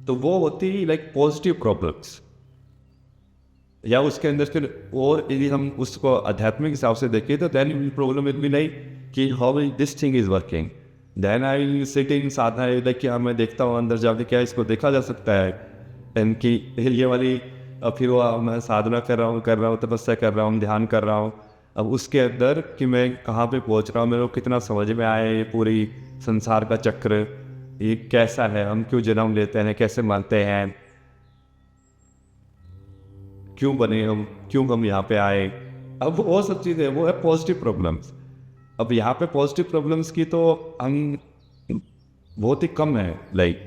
तो वो होती लाइक पॉजिटिव प्रॉब्लम्स, या उसके अंदर फिर और यदि हम उसको आध्यात्मिक हिसाब से देखें तो then problem it be like कि how this thing is working. Then I will sit in sadhana like कि मैं देखता हूँ अंदर जाके क्या इसको देखा जा सकता है, एंड कि ये वाली फिर वो मैं साधना कर रहा हूँ तपस्या कर रहा हूँ, ध्यान कर रहा हूँ। अब उसके अंदर कि मैं कहाँ पे पहुँच रहा हूँ, मेरे को कितना समझ में आया ये पूरी संसार का चक्र ये कैसा है, हम क्यों जन्म लेते हैं, कैसे मरते हैं, क्यों बने हम, क्यों हम यहाँ पे आए। अब वो सब चीज़ें वो है पॉजिटिव प्रॉब्लम्स। अब यहाँ पे पॉजिटिव प्रॉब्लम्स की तो हम बहुत ही कम है, लाइक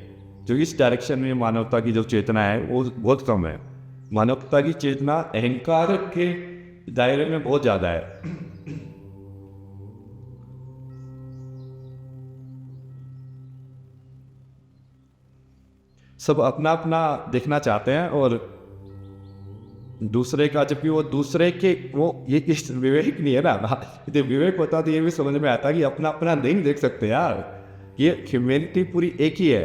जो इस डायरेक्शन में मानवता की जो चेतना है वो बहुत कम है। मानवता की चेतना अहंकार के दायरे में बहुत ज़्यादा है। सब अपना अपना देखना चाहते हैं और दूसरे का, जबकि वो दूसरे के वो ये इस विवेक नहीं है ना। यदि विवेक होता तो ये भी समझ में आता कि अपना अपना नहीं देख सकते यार, ये ह्यूमैनिटी पूरी एक ही है।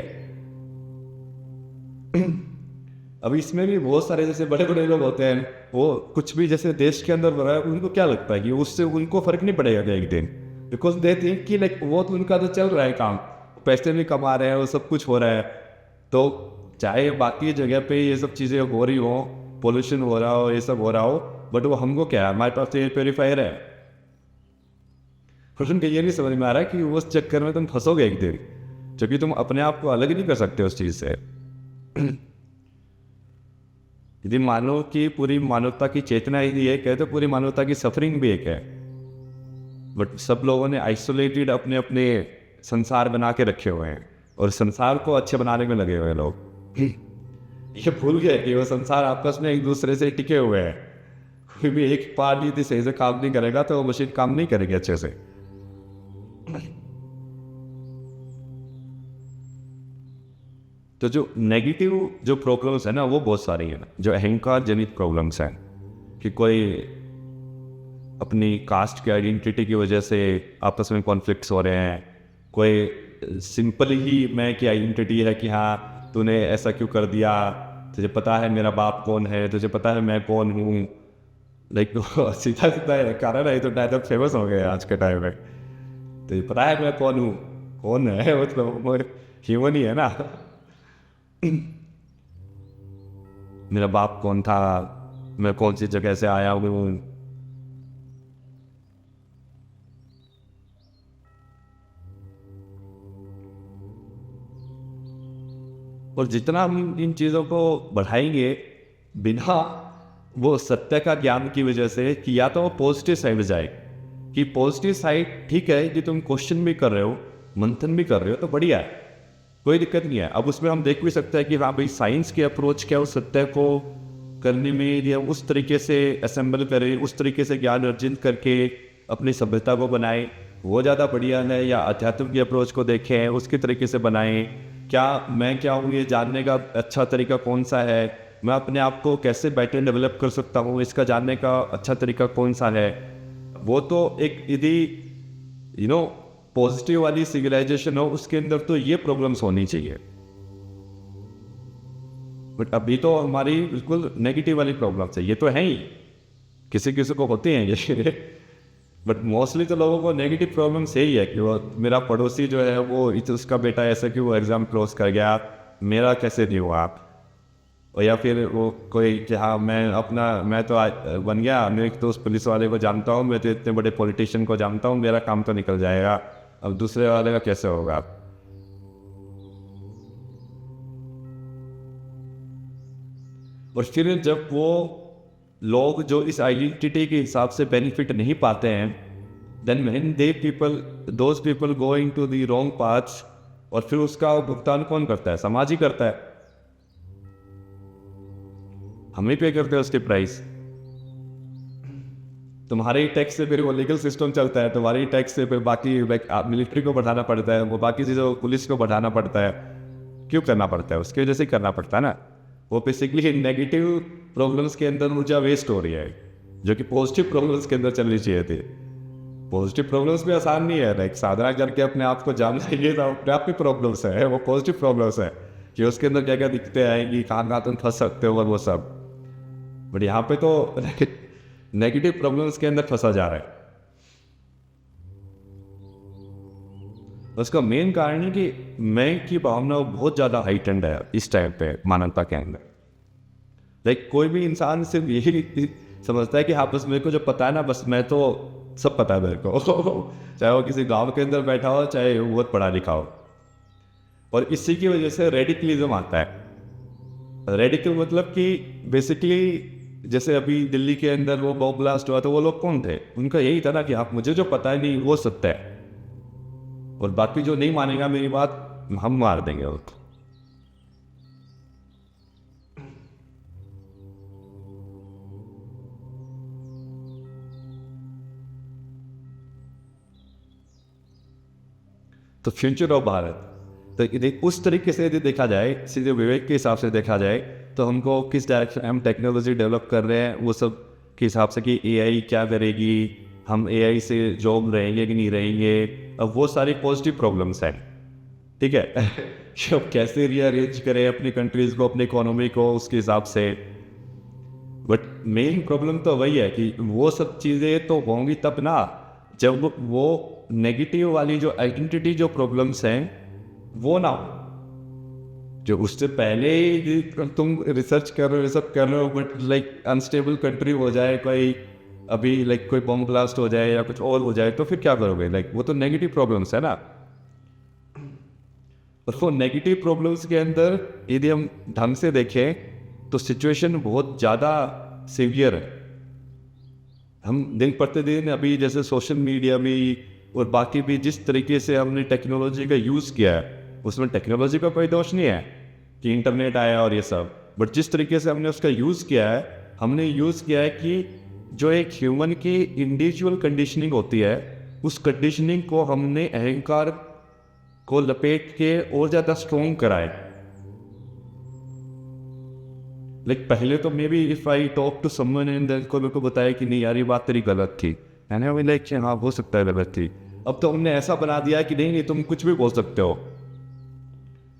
अब इसमें भी बहुत सारे जैसे बड़े बड़े लोग होते हैं, वो कुछ भी जैसे देश के अंदर हो रहा है उनको क्या लगता है कि उससे उनको फर्क नहीं पड़ेगा एक दिन, बिकॉज दे थिंक कि लाइक वो तो उनका तो चल रहा है काम, पैसे भी कमा रहे हैं, वो सब कुछ हो रहा है। तो चाहे बाकी जगह पे ये सब चीज़ें हो रही हो, पोल्यूशन हो रहा हो, ये सब हो रहा हो, बट वो हमको क्या है, हमारे पास तो एयर प्योरीफायर है। फिर उनको ये नहीं समझ में आ रहा है कि उस चक्कर में तुम फंसोगे एक दिन, क्योंकि तुम अपने आप को अलग नहीं कर सकते उस चीज़ से। यदि मानो कि पूरी मानवता की चेतना यदि एक है तो पूरी मानवता की सफरिंग भी एक है, बट सब लोगों ने आइसोलेटेड अपने अपने संसार बना के रखे हुए हैं और संसार को अच्छे बनाने में लगे हुए हैं लोग। ये भूल गए कि वो संसार आपस में एक दूसरे से टिके हुए हैं। कोई भी एक पार्ट यदि सही से काम नहीं करेगा तो वो मशीन काम नहीं करेगी अच्छे से। तो जो नेगेटिव जो प्रॉब्लम्स है ना वो बहुत सारी हैं, जो अहंकार जनित प्रॉब्लम्स हैं कि कोई अपनी कास्ट की आइडेंटिटी की वजह से आपस में कॉन्फ्लिक्ट्स हो रहे हैं, कोई सिंपल ही मैं की आइडेंटिटी है कि हाँ तूने ऐसा क्यों कर दिया, तुझे पता है मेरा बाप कौन है, तुझे पता है मैं कौन हूँ। लाइक सीधा सीधा है कारण है, तो डायलॉग फेमस हो गया आज के टाइम में। तुझे पता है मैं कौन हूँ, कौन है मतलब ह्यूमन ही है ना। मेरा बाप कौन था, मैं कौन सी जगह से आया हूँ। और जितना हम इन चीज़ों को बढ़ाएंगे बिना वो सत्य का ज्ञान की वजह से, कि या तो वो पॉजिटिव साइड जाए, कि पॉजिटिव साइड ठीक है कि तुम क्वेश्चन भी कर रहे हो, मंथन भी कर रहे हो तो बढ़िया है, कोई दिक्कत नहीं है। अब उसमें हम देख भी सकते हैं कि हाँ भाई साइंस की अप्रोच क्या उस सत्य को करने में, या उस तरीके से असेंबल करें, उस तरीके से ज्ञान अर्जित करके अपनी सभ्यता को बनाए, वो ज़्यादा बढ़िया है, या अध्यात्म की अप्रोच को देखें उसके तरीके से बनाएं क्या मैं क्या हूँ ये जानने का अच्छा तरीका कौन सा है, मैं अपने आप को कैसे बेटर डेवलप कर सकता हूँ इसका जानने का अच्छा तरीका कौन सा है। वो तो एक यदि पॉजिटिव वाली सिविलाइजेशन हो उसके अंदर तो ये प्रॉब्लम्स होनी चाहिए। बट अभी तो हमारी बिल्कुल नेगेटिव वाली प्रॉब्लम्स है, ये तो है ही, किसी किसी को होती हैं ये बट मोस्टली तो लोगों को नेगेटिव प्रॉब्लम्स यही है कि वो मेरा पड़ोसी जो है वो उसका बेटा ऐसा कि वो एग्ज़ाम क्लोज कर गया, मेरा कैसे नहीं हुआ। और या फिर वो कोई कि हाँ मैं तो आज बन गया, मैं एक तो उस पुलिस वाले को जानता हूँ, मैं तो इतने बड़े पॉलिटिशियन को जानता हूँ, मेरा काम तो निकल जाएगा, अब दूसरे वाले का कैसे होगा। और फिर जब वो लोग जो इस आइडेंटिटी के हिसाब से बेनिफिट नहीं पाते हैं, then when those people going to the wrong paths, और फिर उसका भुगतान कौन करता है? समाज ही करता है, हम ही पे करते हैं उसके प्राइस। तुम्हारे ही टैक्स से फिर वो लीगल सिस्टम चलता है, तुम्हारे ही टैक्स से फिर बाकी मिलिट्री को बढ़ाना पड़ता है, वो बाकी चीज़ों पुलिस को बढ़ाना पड़ता है। क्यों करना पड़ता है? उसकी वजह से करना पड़ता है ना। वो बेसिकली नेगेटिव प्रॉब्लम्स के अंदर ऊर्जा वेस्ट हो रही है, जो कि पॉजिटिव प्रॉब्लम्स के अंदर चलनी चाहिए थी। पॉजिटिव प्रॉब्लम्स भी आसान नहीं है, लाइक साधना करके अपने आप को जान लीजिए तो अपने आप ही प्रॉब्लम्स है, वो पॉजिटिव प्रॉब्लम्स है कि उसके अंदर क्या क्या दिक्कतें आएंगी, कहाँ कहाँ तुम फंस सकते हो और वो सब। बट यहाँ पे तो नेगेटिव प्रॉब्लम्स के अंदर फंसा जा रहा है। उसका मेन कारण है कि मैं की भावना बहुत ज़्यादा हाइटेंड है इस टाइम पे मानवता के अंदर। लाइक कोई भी इंसान सिर्फ यही समझता है कि हाँ बस मेरे को जो पता है ना, बस मैं तो सब पता है मेरे को चाहे वो किसी गांव के अंदर बैठा हो, चाहे वो बहुत पढ़ा लिखा हो। और इसी की वजह से रेडिकलिज्म आता है। रेडिकल मतलब कि बेसिकली जैसे अभी दिल्ली के अंदर वो बॉम्ब ब्लास्ट हुआ, तो वो लोग कौन थे? उनका यही था ना कि आप मुझे जो पता है नहीं वो सत्य है, और बाकी जो नहीं मानेगा मेरी बात हम मार देंगे उसको। तो फ्यूचर ऑफ भारत, तो यदि उस तरीके से यदि देखा जाए, सीधे विवेक के हिसाब से देखा जाए, तो हमको किस डायरेक्शन हम टेक्नोलॉजी डेवलप कर रहे हैं वो सब के हिसाब से कि एआई क्या करेगी, हम एआई से जॉब रहेंगे कि नहीं रहेंगे, अब वो सारी पॉजिटिव प्रॉब्लम्स हैं। ठीक है कि अब कैसे रीअरेंज करें अपनी कंट्रीज़ को, अपनी इकोनॉमी को उसके हिसाब से। बट मेन प्रॉब्लम तो वही है कि वो सब चीज़ें तो होंगी तब ना जब वो नेगेटिव वाली जो आइडेंटिटी जो प्रॉब्लम्स हैं वो ना हो। जो उससे पहले ही तुम रिसर्च कर रहे हो, सब कर रहे हो, बट लाइक अनस्टेबल कंट्री हो जाए कोई, अभी लाइक कोई बॉम्ब ब्लास्ट हो जाए या कुछ और हो जाए, तो फिर क्या करोगे? लाइक वो तो नेगेटिव प्रॉब्लम्स है ना। और वो नेगेटिव प्रॉब्लम्स के अंदर यदि हम ढंग से देखें तो सिचुएशन बहुत ज़्यादा सीवियर है। हम दिन प्रतिदिन अभी जैसे सोशल मीडिया में और बाकी भी जिस तरीके से हमने टेक्नोलॉजी का यूज़ किया है, उसमें टेक्नोलॉजी का कोई दोष नहीं है कि इंटरनेट आया और ये सब, बट जिस तरीके से हमने उसका यूज़ किया है, हमने यूज़ किया है कि जो एक ह्यूमन की इंडिविजुअल कंडीशनिंग होती है, उस कंडीशनिंग को हमने अहंकार को लपेट के और ज़्यादा स्ट्रॉन्ग कराए। लाइक पहले तो maybe if I talk to someone and then कोई मेरे को बताया कि नहीं यार ये बात तेरी गलत थी, मैंने भी लाइक हाँ हो सकता है गलत थी। अब तो हमने ऐसा बना दिया है कि नहीं नहीं तुम कुछ भी बोल सकते हो,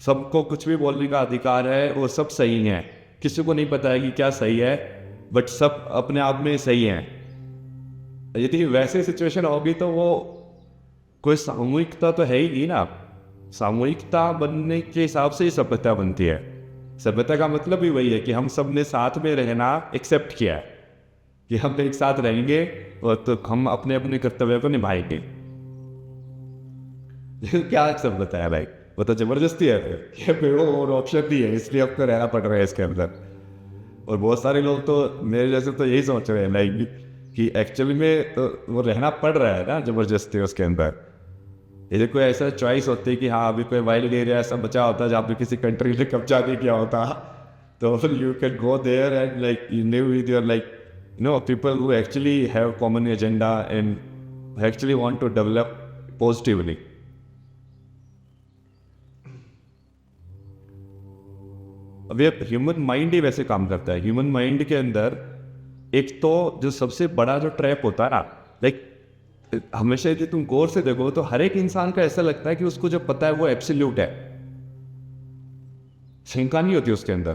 सबको कुछ भी बोलने का अधिकार है और सब सही है, किसी को नहीं पता है कि क्या सही है, बट सब अपने आप में सही है। यदि वैसे सिचुएशन होगी तो वो कोई सामूहिकता तो है ही नहीं ना। सामूहिकता बनने के हिसाब से ही सभ्यता बनती है। सभ्यता का मतलब ही वही है कि हम सब ने साथ में रहना एक्सेप्ट किया है कि हम एक साथ रहेंगे और तो हम अपने अपने कर्तव्य को निभाएंगे। क्या सभ्यता है भाई? वो तो जबरदस्ती है फिर वो और ऑप्शन नहीं है, इसलिए आपको रहना पड़ रहा है इसके अंदर। और बहुत सारे लोग तो मेरे जैसे तो यही सोच रहे हैं लाइक कि एक्चुअली में तो वो रहना पड़ रहा है ना जबरदस्ती उसके अंदर। यदि कोई ऐसा चॉइस होती है कि हाँ अभी कोई वाइल्ड एरिया ऐसा बचा होता है जहाँ पे किसी कंट्री ने कब्जा नहीं किया होता, तो you can go there and like you live with your like people who actually have common agenda and actually want to develop positively. अब ये ह्यूमन माइंड ही वैसे काम करता है। ह्यूमन माइंड के अंदर एक तो जो सबसे बड़ा जो ट्रैप होता है ना, लाइक हमेशा यदि तुम गौर से देखो तो हर एक इंसान का ऐसा लगता है कि उसको जो पता है वो एब्सोल्यूट है, शंका नहीं होती उसके अंदर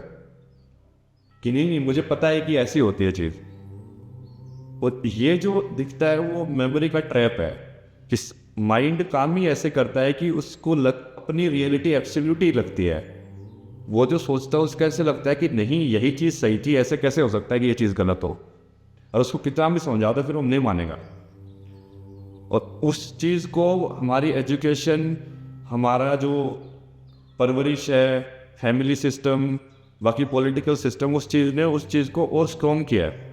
कि नहीं नहीं मुझे पता है कि ऐसी होती है चीज। और ये जो दिखता है वो मेमोरी का ट्रैप है कि माइंड काम ही ऐसे करता है कि उसको अपनी रियलिटी एब्सोल्यूट ही लगती है। वो जो सोचता है उसको ऐसे लगता है कि नहीं यही चीज़ सही थी, ऐसे कैसे हो सकता है कि ये चीज़ गलत हो, और उसको कितना भी समझाता है फिर वो नहीं मानेगा। और उस चीज़ को हमारी एजुकेशन, हमारा जो परवरिश है, फैमिली सिस्टम, बाकी पॉलिटिकल सिस्टम, उस चीज़ ने उस चीज़ को और स्ट्रॉन्ग किया है।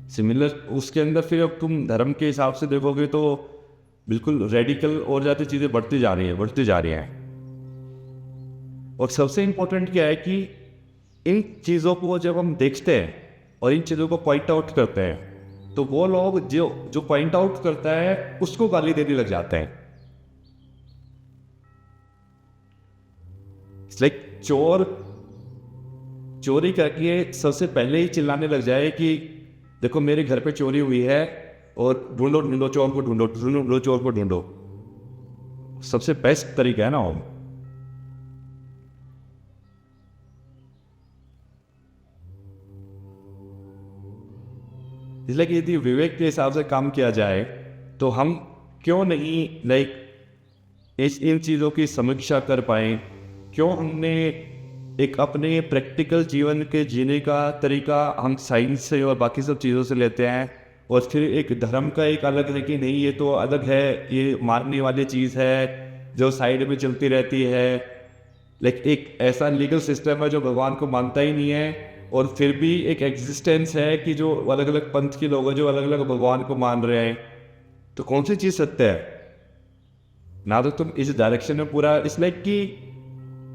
सिमिलर उसके अंदर फिर अब तुम धर्म के हिसाब से देखोगे तो बिल्कुल रेडिकल और ज़्यादा चीज़ें बढ़ती जा रही हैं। और सबसे इम्पोर्टेंट क्या है कि इन चीज़ों को जब हम देखते हैं और इन चीज़ों को पॉइंट आउट करते हैं तो वो लोग जो पॉइंट आउट करता है उसको गाली देने लग जाते हैं। लाइक चोरी करके सबसे पहले ही चिल्लाने लग जाए कि देखो मेरे घर पे चोरी हुई है और ढूंढो ढूंढो चोर को, ढूंढो ढूंढो चोर को ढूंढो। सबसे बेस्ट तरीका है ना वो। इसलिए कि यदि विवेक के हिसाब से काम किया जाए तो हम क्यों नहीं लाइक इन चीज़ों की समीक्षा कर पाए, क्यों हमने एक अपने प्रैक्टिकल जीवन के जीने का तरीका हम साइंस से और बाकी सब चीज़ों से लेते हैं, और फिर एक धर्म का एक अलग है कि नहीं ये तो अलग है, ये मानने वाली चीज़ है जो साइड में चलती रहती है। लाइक एक ऐसा लीगल सिस्टम है जो भगवान को मानता ही नहीं है, और फिर भी एक एग्जिस्टेंस है कि जो अलग अलग पंथ के लोग हैं जो अलग अलग भगवान को मान रहे हैं। तो कौन सी चीज़ सत्य है? ना तो तुम इस डायरेक्शन में पूरा इस लाइक कि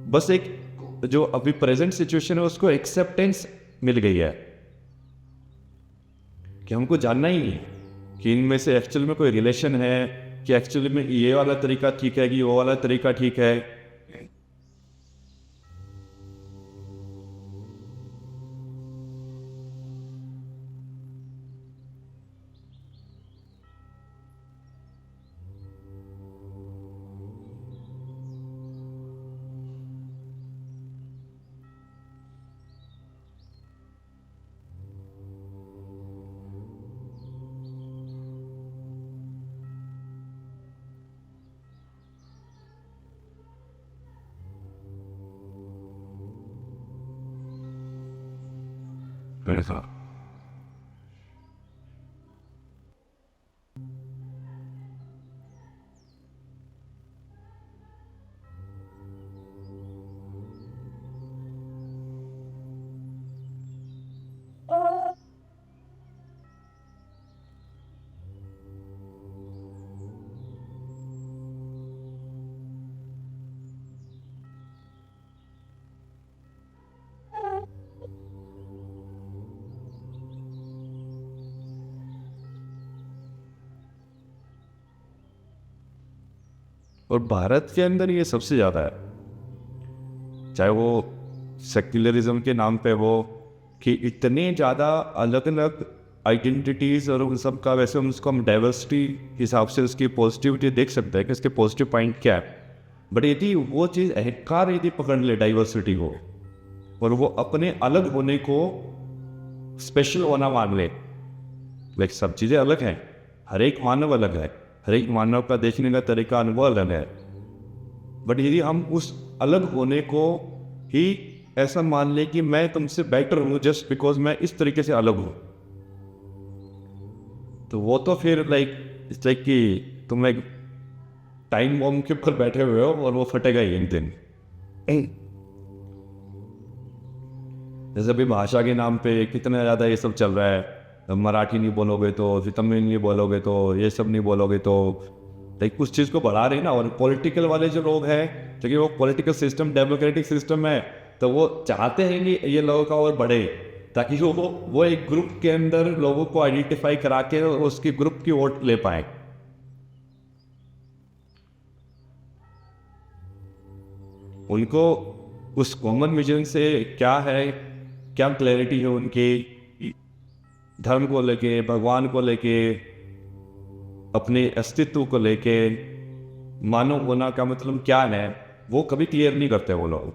बस एक जो अभी प्रेजेंट सिचुएशन है उसको एक्सेप्टेंस मिल गई है कि हमको जानना ही नहीं कि इनमें से एक्चुअल में कोई रिलेशन है, कि एक्चुअली में ये वाला तरीका ठीक है कि वो वाला तरीका ठीक है। ऐसा और भारत के अंदर ये सबसे ज़्यादा है, चाहे वो सेक्युलरिज्म के नाम पे वो कि इतने ज़्यादा अलग अलग आइडेंटिटीज़ और उन सब का, वैसे उसको हम डाइवर्सिटी हिसाब से उसकी पॉजिटिविटी देख सकते हैं कि इसके पॉजिटिव पॉइंट क्या है। बट यदि वो चीज़ अहंकार यदि पकड़ ले डाइवर्सिटी को और वो अपने अलग होने को स्पेशल होना मान ले, लाइक सब चीज़ें अलग हैं, हर एक मानव अलग है, हर एक मानव का देखने का तरीका अनुभव अलग है, बट यदि हम उस अलग होने को ही ऐसा मान ले कि मैं तुमसे बेटर हूँ जस्ट बिकॉज मैं इस तरीके से अलग हूँ, तो वो तो फिर लाइक इट्स लाइक कि तुम एक टाइम बॉम्ब के ऊपर बैठे हुए हो और वो फटेगा ही एक दिन। जैसे अभी भाषा के नाम पे कितना ज़्यादा ये सब चल रहा है, मराठी नहीं बोलोगे तो, तमिल नहीं बोलोगे तो, ये सब नहीं बोलोगे तो, लाइक उस चीज़ को बढ़ा रही ना। और पॉलिटिकल वाले जो लोग हैं, क्योंकि वो पॉलिटिकल सिस्टम डेमोक्रेटिक सिस्टम है, तो वो चाहते हैं कि ये लोगों का और बढ़े, ताकि वो एक ग्रुप के अंदर लोगों को आइडेंटिफाई करा के उसकी ग्रुप की वोट ले पाए। उनको उस कॉमन विजन से क्या है, क्या क्लैरिटी है उनके धर्म को लेके, भगवान को लेके, अपने अस्तित्व को लेके, मानव होना का मतलब क्या है, वो कभी क्लियर नहीं करते वो लोग।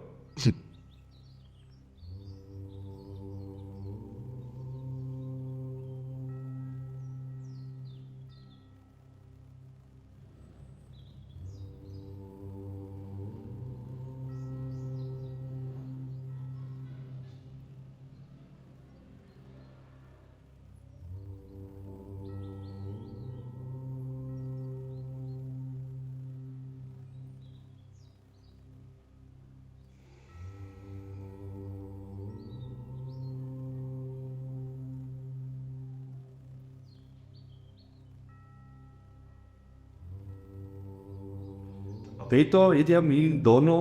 अभी तो यदि हम इन दोनों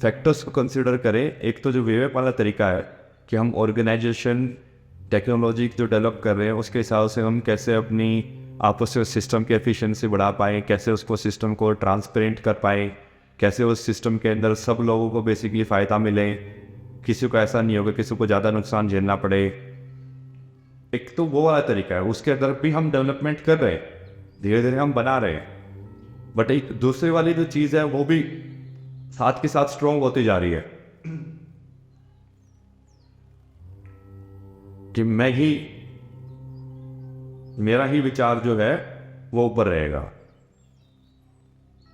फैक्टर्स को कंसिडर करें, एक तो जो विवेक वाला तरीका है कि हम ऑर्गेनाइजेशन टेक्नोलॉजी जो डेवलप कर रहे हैं उसके हिसाब से हम कैसे अपनी आपस में सिस्टम की एफिशिएंसी बढ़ा पाएँ, कैसे उसको सिस्टम को ट्रांसपेरेंट कर पाएँ, कैसे उस सिस्टम के अंदर सब लोगों को बेसिकली फ़ायदा मिले, किसी को ऐसा नहीं होगा किसी को ज़्यादा नुकसान झेलना पड़े। एक तो वो वाला तरीका है, उसके अंदर भी हम डेवलपमेंट कर रहे हैं, धीरे धीरे हम बना रहे हैं। बट एक दूसरी वाली जो चीज़ है वो भी साथ के साथ स्ट्रॉन्ग होती जा रही है कि मेरा ही विचार जो है वो ऊपर रहेगा।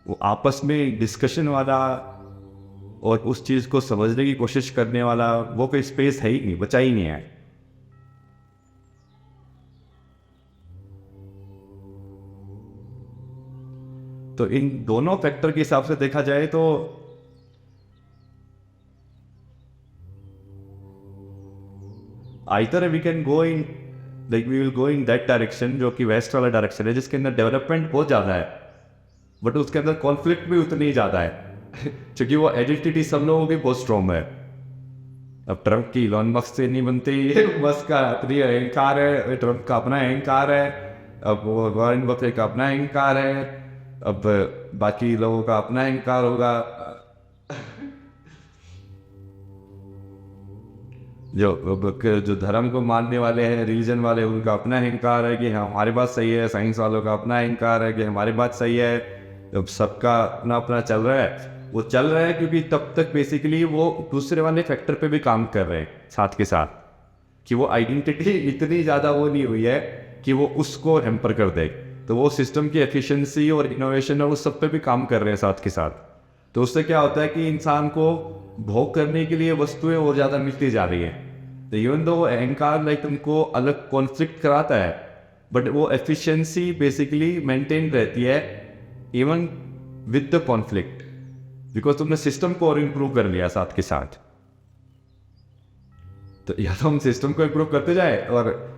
वो आपस में डिस्कशन वाला और उस चीज़ को समझने की कोशिश करने वाला वो कोई स्पेस है ही नहीं, बचा ही नहीं है। तो इन दोनों फैक्टर के हिसाब से देखा जाए तो either we can go in we will go in that direction जो कि वेस्ट वाला डायरेक्शन है, जिसके अंदर डेवलपमेंट बहुत ज़्यादा है बट उसके अंदर कॉन्फ्लिक्ट भी उतनी ही ज़्यादा है क्योंकि वो आइडेंटिटी सब लोगों की बहुत स्ट्रॉन्ग है। अब ट्रम्प की इलॉन मस्क से नहीं बनती, मस्क का अपनी अहंकार है, ट्रम्प का अपना अहंकार है, अब वो वॉरेन बफेट का अपना अहंकार है, अब बाकी लोगों का अपना अहंकार होगा। जो धर्म को मानने वाले हैं, रिलीजन वाले, उनका अपना अहंकार है कि हमारी बात सही है, साइंस वालों का अपना अहंकार है कि हमारी बात सही है। अब सबका अपना अपना चल रहा है, वो चल रहा है क्योंकि तब तक बेसिकली वो दूसरे वाले फैक्टर पे भी काम कर रहे हैं साथ के साथ, कि वो आइडेंटिटी इतनी ज़्यादा वो नहीं हुई है कि वो उसको हैम्पर कर दे। तो वो सिस्टम की एफिशिएंसी और इनोवेशन और उस सब पे भी काम कर रहे हैं साथ के साथ। तो उससे क्या होता है कि इंसान को भोग करने के लिए वस्तुएं और ज़्यादा मिलती जा रही हैं। तो इवन दो अहंकार तुमको अलग कॉन्फ्लिक्ट कराता है बट वो एफिशिएंसी बेसिकली मेंटेन रहती है even with the conflict, because तुमने सिस्टम को और इम्प्रूव कर लिया साथ के साथ। तो या तो हम सिस्टम को इम्प्रूव करते जाए, और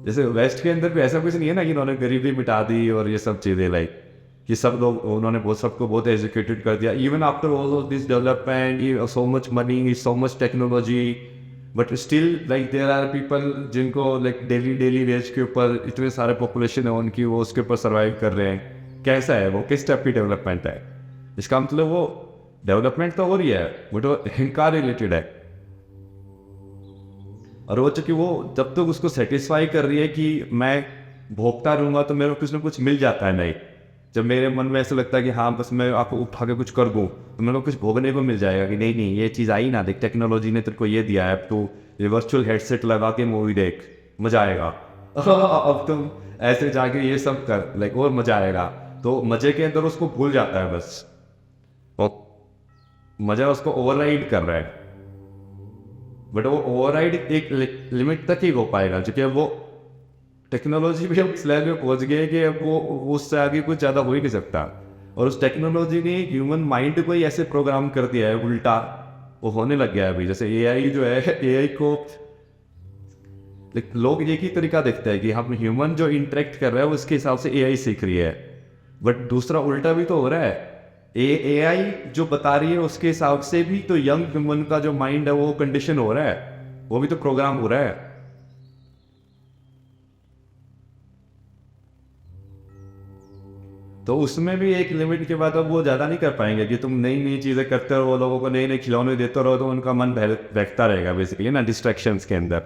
जैसे वेस्ट के अंदर भी ऐसा कुछ नहीं है ना कि उन्होंने गरीबी मिटा दी और ये सब चीज़ें कि सब लोग उन्होंने सबको बहुत एजुकेटेड कर दिया। Even after all of this development, so much money, so much technology, but still there are people जिनको डेली वेज के ऊपर इतने सारे पॉपुलेशन है उनकी, वो उसके ऊपर सर्वाइव कर रहे हैं। कैसा है वो, किस टाइप की डेवलपमेंट है? इसका मतलब वो डेवलपमेंट तो हो रही है बट वो अहंकार रिलेटेड है, और वो चूँकि वो जब तक उसको सेटिस्फाई कर रही है कि मैं भोगता रहूँगा तो मेरे को कुछ ना कुछ मिल जाता है। नहीं, जब मेरे मन में ऐसा लगता है कि हाँ बस मैं आपको उठा के कुछ कर दूँ तो मेरे को कुछ भोगने को मिल जाएगा कि नहीं नहीं ये चीज़ आई ना, देख टेक्नोलॉजी ने तेरे को ये दिया है, अब तू ये वर्चुअल हेडसेट लगा के मूवी देख, मज़ा आएगा। अब तुम ऐसे जाके ये सब कर और मज़ा आएगा। तो मज़े के अंदर उसको भूल जाता है बस, और मज़ा उसको ओवरराइड कर रहा है। बट वो ओवरराइड एक लिमिट तक ही हो पाएगा क्योंकि अब वो टेक्नोलॉजी भी अब इस लेवल पे पहुंच गए कि अब वो उससे आगे कुछ ज़्यादा हो ही नहीं सकता। और उस टेक्नोलॉजी ने ह्यूमन माइंड को ही ऐसे प्रोग्राम कर दिया है उल्टा, वो होने लग गया है अभी। जैसे एआई जो है, एआई को लोग एक ही तरीका देखते हैं कि हम ह्यूमन जो इंटरेक्ट कर रहा है उसके हिसाब से एआई सीख रही है, बट दूसरा उल्टा भी तो हो रहा है। एआई जो बता रही है उसके हिसाब से भी तो यंग ह्यूमन का जो माइंड है वो कंडीशन हो रहा है, वो भी तो प्रोग्राम हो रहा है। तो उसमें भी एक लिमिट के बाद अब वो ज़्यादा नहीं कर पाएंगे कि तुम नई नई चीज़ें करते रहो, लोगों को नए नए खिलौने देते रहो, तो उनका मन बहकता रहेगा बेसिकली ना डिस्ट्रैक्शंस के अंदर।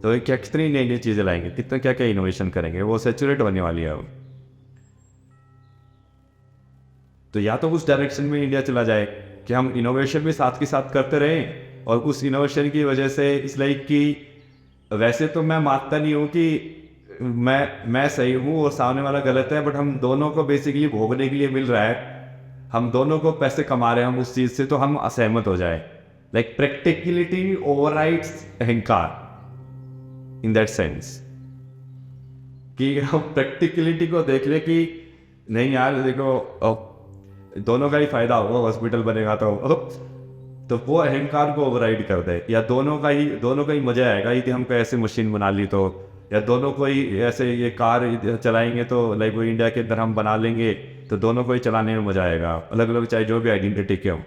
तो ये क्या कितनी नई नई चीज़ें लाएंगे, कितना क्या क्या इनोवेशन करेंगे, वो सेचुरेट होने वाली है अब। तो या तो उस डायरेक्शन में इंडिया चला जाए कि हम इनोवेशन भी साथ के साथ करते रहें, और उस इनोवेशन की वजह से इस लाइक कि वैसे तो मैं मानता नहीं हूँ कि मैं सही हूँ और सामने वाला गलत है, बट हम दोनों को बेसिकली भोगने के लिए मिल रहा है, हम दोनों को पैसे कमा रहे हैं हम उस चीज़ से, तो हम असहमत हो जाए। लाइक प्रैक्टिकलिटी ओवरराइड्स अहंकार इन दैट सेंस कि हम प्रैक्टिकलिटी को देख ले कि नहीं यार देखो दोनों का ही फायदा होगा, हॉस्पिटल बनेगा तो वो अहंकार को ओवरराइड कर दे, या दोनों का ही मजा आएगा यदि हमको ऐसे मशीन बना ली तो, या दोनों को ही ऐसे ये कार चलाएंगे तो लाइक वो इंडिया के अंदर हम बना लेंगे तो दोनों को ही चलाने में मजा आएगा, अलग अलग चाहे जो भी आइडेंटिटी के हो।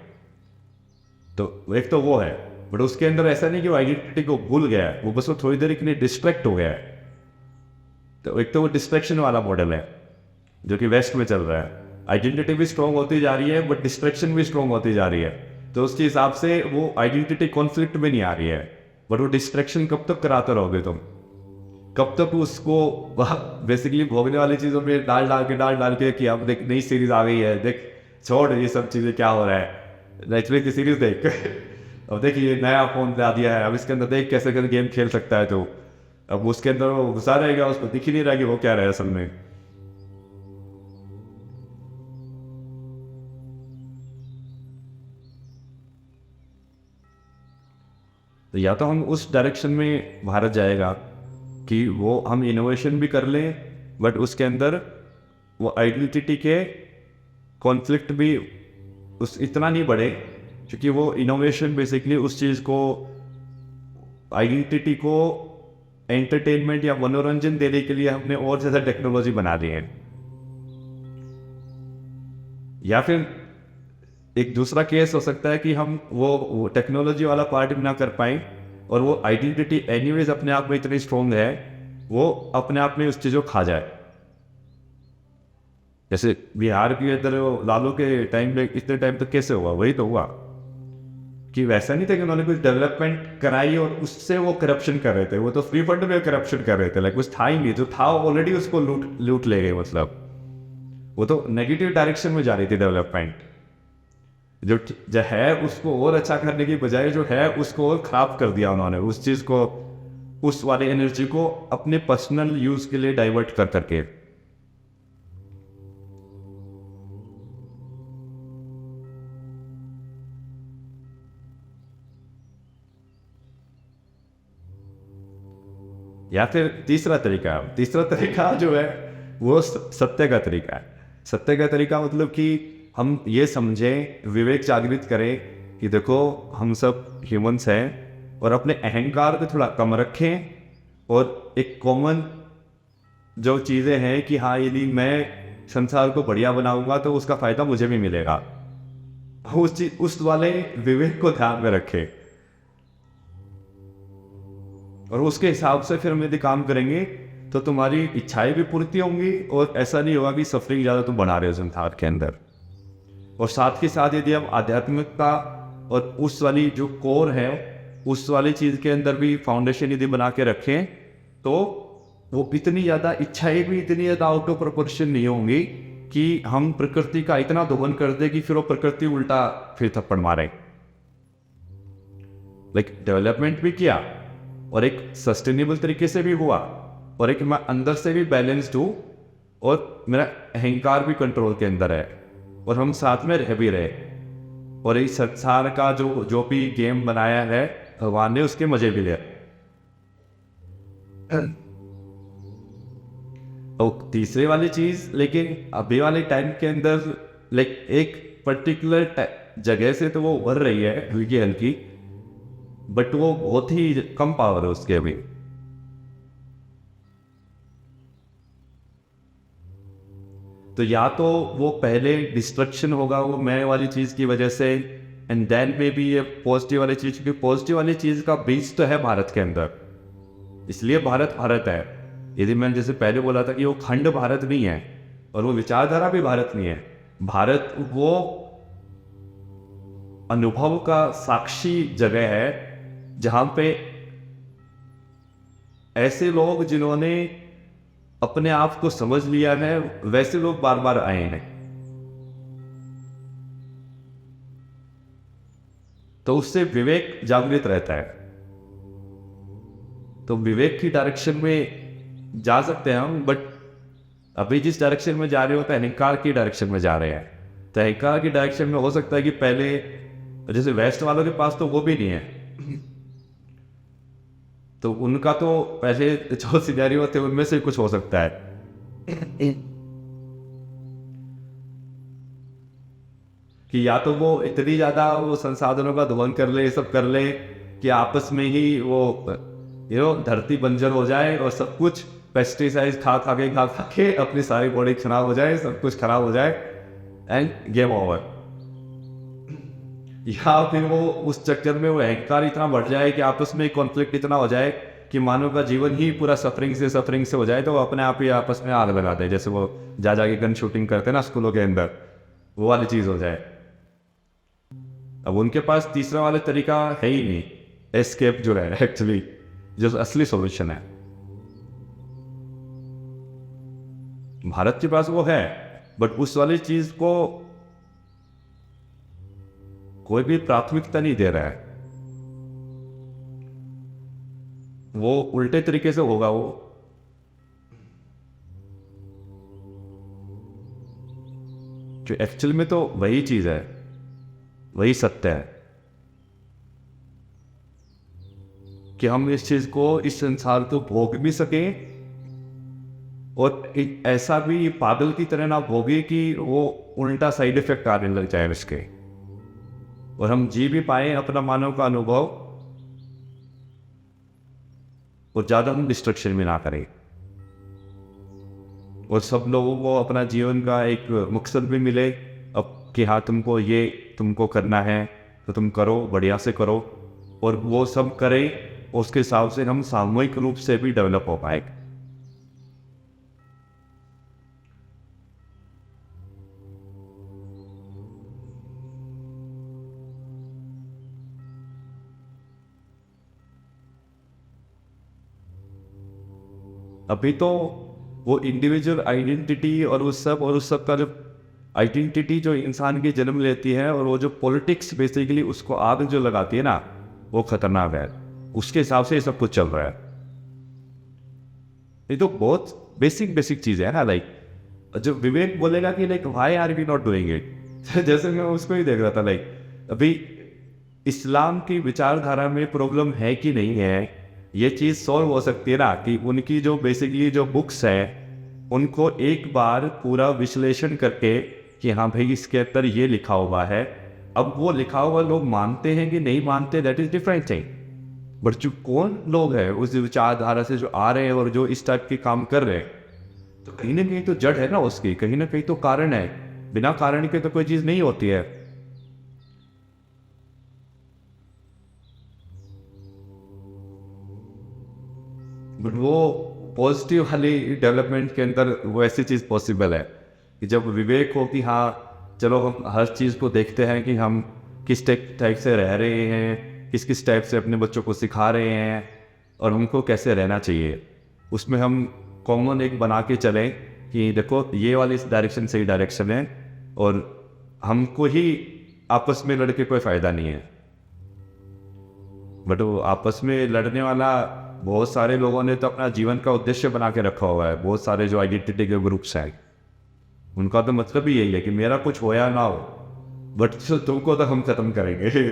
तो एक तो वो है, बट उसके अंदर ऐसा नहीं कि वो आइडेंटिटी को भूल गया है, वो बस वो थोड़ी देर के लिए डिस्ट्रैक्ट हो गया है। तो एक तो वो डिस्ट्रैक्शन वाला मॉडल है जो कि वेस्ट में चल रहा है, आइडेंटिटी भी स्ट्रॉन्ग होती जा रही है बट डिस्ट्रैक्शन भी स्ट्रॉन्ग होती जा रही है। तो उसके हिसाब से वो आइडेंटिटी कॉन्फ्लिक्ट में नहीं आ रही है, बट वो डिस्ट्रैक्शन कब तक कराते रहोगे तुम, कब तक उसको बेसिकली भोगने वाली चीज़ों में डाल डाल के कि अब देख नई सीरीज आ गई है, देख छोड़ ये सब चीज़ें क्या हो रहा है, नेटफ्लिक्स की सीरीज देख अब देख ये नया फोन ला दिया है, अब इसके अंदर देख कैसे कैसे गेम खेल सकता है, तो अब उसके अंदर वो घुसा रहेगा, उसको दिख ही नहीं रहा कि वो क्या रहा है असल में। तो या तो हम उस डायरेक्शन में भारत जाएगा कि वो हम इनोवेशन भी कर लें बट उसके अंदर वो आइडेंटिटी के कॉन्फ्लिक्ट भी उस इतना नहीं बढ़े, क्योंकि वो इनोवेशन बेसिकली उस चीज़ को आइडेंटिटी को एंटरटेनमेंट या मनोरंजन देने के लिए हमने और ज़्यादा टेक्नोलॉजी बना दी है। या फिर एक दूसरा केस हो सकता है कि हम वो टेक्नोलॉजी वाला पार्ट भी ना कर पाए और वो आइडेंटिटी एनीवेज अपने आप में इतनी स्ट्रॉन्ग है, वो अपने आप में उस चीज़ को खा जाए। जैसे बिहार के इधर लालू के टाइम में इतने टाइम तक कैसे हुआ, वही तो हुआ कि वैसा नहीं था कि उन्होंने कुछ डेवलपमेंट कराई और उससे वो करप्शन कर रहे थे, वो तो फ्री फंड में करप्शन कर रहे थे, लाइक कुछ था ही नहीं, जो था ऑलरेडी उसको लूट ले गए, मतलब वो तो नेगेटिव डायरेक्शन में जा रही थी डेवलपमेंट। जो है उसको और अच्छा करने की बजाय जो है उसको और खराब कर दिया उन्होंने, उस चीज़ को, उस वाली एनर्जी को अपने पर्सनल यूज के लिए डाइवर्ट कर करके। या फिर तीसरा तरीका जो है वो सत्य का तरीका है। सत्य का तरीका मतलब कि हम ये समझें, विवेक जागृत करें कि देखो हम सब ह्यूमंस हैं और अपने अहंकार को थोड़ा कम रखें, और एक कॉमन जो चीज़ें हैं कि हाँ यदि मैं संसार को बढ़िया बनाऊंगा तो उसका फ़ायदा मुझे भी मिलेगा, उस वाले विवेक को ध्यान में रखें और उसके हिसाब से फिर हम यदि काम करेंगे तो तुम्हारी इच्छाएं भी पूर्ति होंगी और ऐसा नहीं होगा कि सफरिंग ज़्यादा तुम बना रहे हो संसार के अंदर। और साथ के साथ यदि हम आध्यात्मिकता और उस वाली जो कोर है उस वाली चीज़ के अंदर भी फाउंडेशन यदि बना के रखें तो वो इतनी ज़्यादा इच्छाएं भी इतनी ज़्यादा आउट ऑफ प्रोपोर्शन नहीं होंगी कि हम प्रकृति का इतना दोहन कर दे कि फिर वो प्रकृति उल्टा फिर थप्पड़ मारे। लाइक डेवलपमेंट भी किया और एक सस्टेनेबल तरीके से भी हुआ और एक मैं अंदर से भी बैलेंस्ड हूँ और मेरा अहंकार भी कंट्रोल के अंदर है और हम साथ में रह भी रहे, और इस संसार का जो भी गेम बनाया है भगवान ने उसके मजे भी लिया। और तीसरी वाली चीज, लेकिन अभी वाले टाइम के अंदर लाइक एक पर्टिकुलर जगह से तो वो उभर रही है हल्की हल्की, बट वो बहुत ही कम पावर है उसके अभी। तो या तो वो पहले डिस्ट्रक्शन होगा वो मैं वाली चीज़ की वजह से, एंड देन मे बी ये पॉजिटिव वाली चीज़, क्योंकि पॉजिटिव वाली चीज़ का बीज तो है भारत के अंदर, इसलिए भारत भारत है। यदि मैंने जैसे पहले बोला था कि वो खंड भारत नहीं है और वो विचारधारा भी भारत नहीं है। भारत वो अनुभव का साक्षी जगह है जहां पे ऐसे लोग जिन्होंने अपने आप को समझ लिया है वैसे लोग बार बार आए हैं। तो उससे विवेक जागृत रहता है। तो विवेक की डायरेक्शन में जा सकते हैं हम, बट अभी जिस डायरेक्शन में जा रहे होते हैं अहंकार की डायरेक्शन में जा रहे हैं। तो अहंकार की डायरेक्शन में हो सकता है कि पहले जैसे वेस्ट वालों के पास तो वो भी नहीं है, तो उनका तो पहले जो सिनेरियो होते हैं उनमें से कुछ हो सकता है कि या तो वो इतनी ज्यादा वो संसाधनों का दोहन कर ले, सब कर ले कि आपस में ही वो धरती बंजर हो जाए और सब कुछ पेस्टिसाइड खा के अपनी सारी बॉडी खराब हो जाए, सब कुछ खराब हो जाए एंड गेम ओवर। या फिर वो उस चक्कर में वो अहंकार इतना बढ़ जाए कि आपस में कॉन्फ्लिक्ट इतना हो जाए कि मानव का जीवन ही पूरा सफरिंग से हो जाए, तो वो अपने आप ही आपस में आग लगा दे, जैसे वो जा के गन शूटिंग करते हैं ना स्कूलों के अंदर, वो वाली चीज हो जाए। अब उनके पास तीसरा वाला तरीका है ही नहीं, एस्केप जो है एक्चुअली जो असली सॉल्यूशन है। भारत के पास वो है, बट उस वाली चीज को कोई भी प्राथमिकता नहीं दे रहा है। वो उल्टे तरीके से होगा, वो जो एक्चुअल में तो वही चीज है, वही सत्य है कि हम इस चीज को, इस संसार को भोग भी सके और ऐसा भी पागल की तरह ना भोगे कि वो उल्टा साइड इफेक्ट आने लग जाए इसके, और हम जी भी पाए अपना मानव का अनुभव और ज्यादा हम डिस्ट्रक्शन में ना करें, और सब लोगों को अपना जीवन का एक मकसद भी मिले अब कि हाँ तुमको करना है तो तुम करो, बढ़िया से करो, और वो सब करें, उसके हिसाब से हम सामूहिक रूप से भी डेवलप हो पाए। अभी तो वो इंडिविजुअल आइडेंटिटी और उस सब का जो आइडेंटिटी जो इंसान की जन्म लेती है, और वो जो पॉलिटिक्स बेसिकली उसको आग जो लगाती है ना, वो खतरनाक है। उसके हिसाब से ये सब कुछ चल रहा है। ये तो बहुत बेसिक चीज है ना, लाइक जो विवेक बोलेगा कि like why are we not doing it, जैसे मैं उसको ही देख रहा था, लाइक अभी इस्लाम की विचारधारा में प्रॉब्लम है कि नहीं है, ये चीज़ सॉल्व हो सकती है ना कि उनकी जो बेसिकली जो बुक्स है उनको एक बार पूरा विश्लेषण करके कि हाँ भाई इसके अंदर ये लिखा हुआ है। अब वो लिखा हुआ लोग मानते हैं कि नहीं मानते, that is different thing, but जो कौन लोग हैं उस विचारधारा से जो आ रहे हैं और जो इस टाइप के काम कर रहे हैं, तो कहीं ना कहीं तो जड़ है ना उसकी, कहीं ना कहीं तो कारण है, बिना कारण के तो कोई चीज़ नहीं होती है। बट वो पॉजिटिव वाली डेवलपमेंट के अंदर वो ऐसी चीज़ पॉसिबल है कि जब विवेक हो कि हाँ चलो हम हर चीज़ को देखते हैं कि हम किस टाइप से रह रहे हैं, किस टाइप से अपने बच्चों को सिखा रहे हैं और हमको कैसे रहना चाहिए, उसमें हम कॉमन एक बना के चलें कि देखो ये वाली इस डायरेक्शन सही डायरेक्शन है, और हमको ही आपस में लड़ के कोई फ़ायदा नहीं है। बट वो आपस में लड़ने वाला बहुत सारे लोगों ने तो अपना जीवन का उद्देश्य बना के रखा हुआ है। बहुत सारे जो आइडेंटिटी के ग्रुप्स हैं उनका तो मतलब ही यही है कि मेरा कुछ हो या ना हो, बट तुमको तो हम खत्म करेंगे।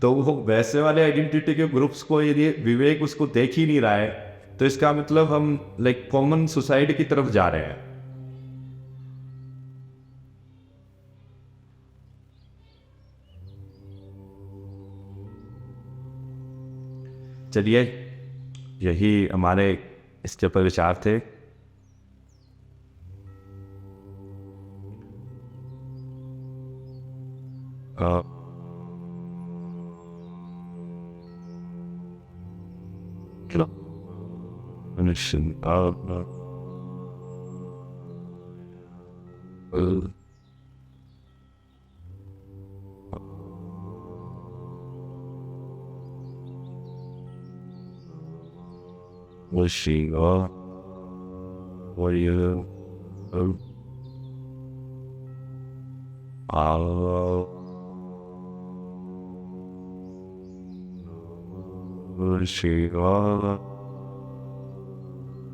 तो वो वैसे वाले आइडेंटिटी के ग्रुप्स को यदि विवेक उसको देख ही नहीं रहा है, तो इसका मतलब हम लाइक कॉमन सुसाइड की तरफ जा रहे हैं। चलिए, यही हमारे इसके ऊपर विचार थे। चलो 我喜欢我也啊，我喜欢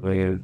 我也。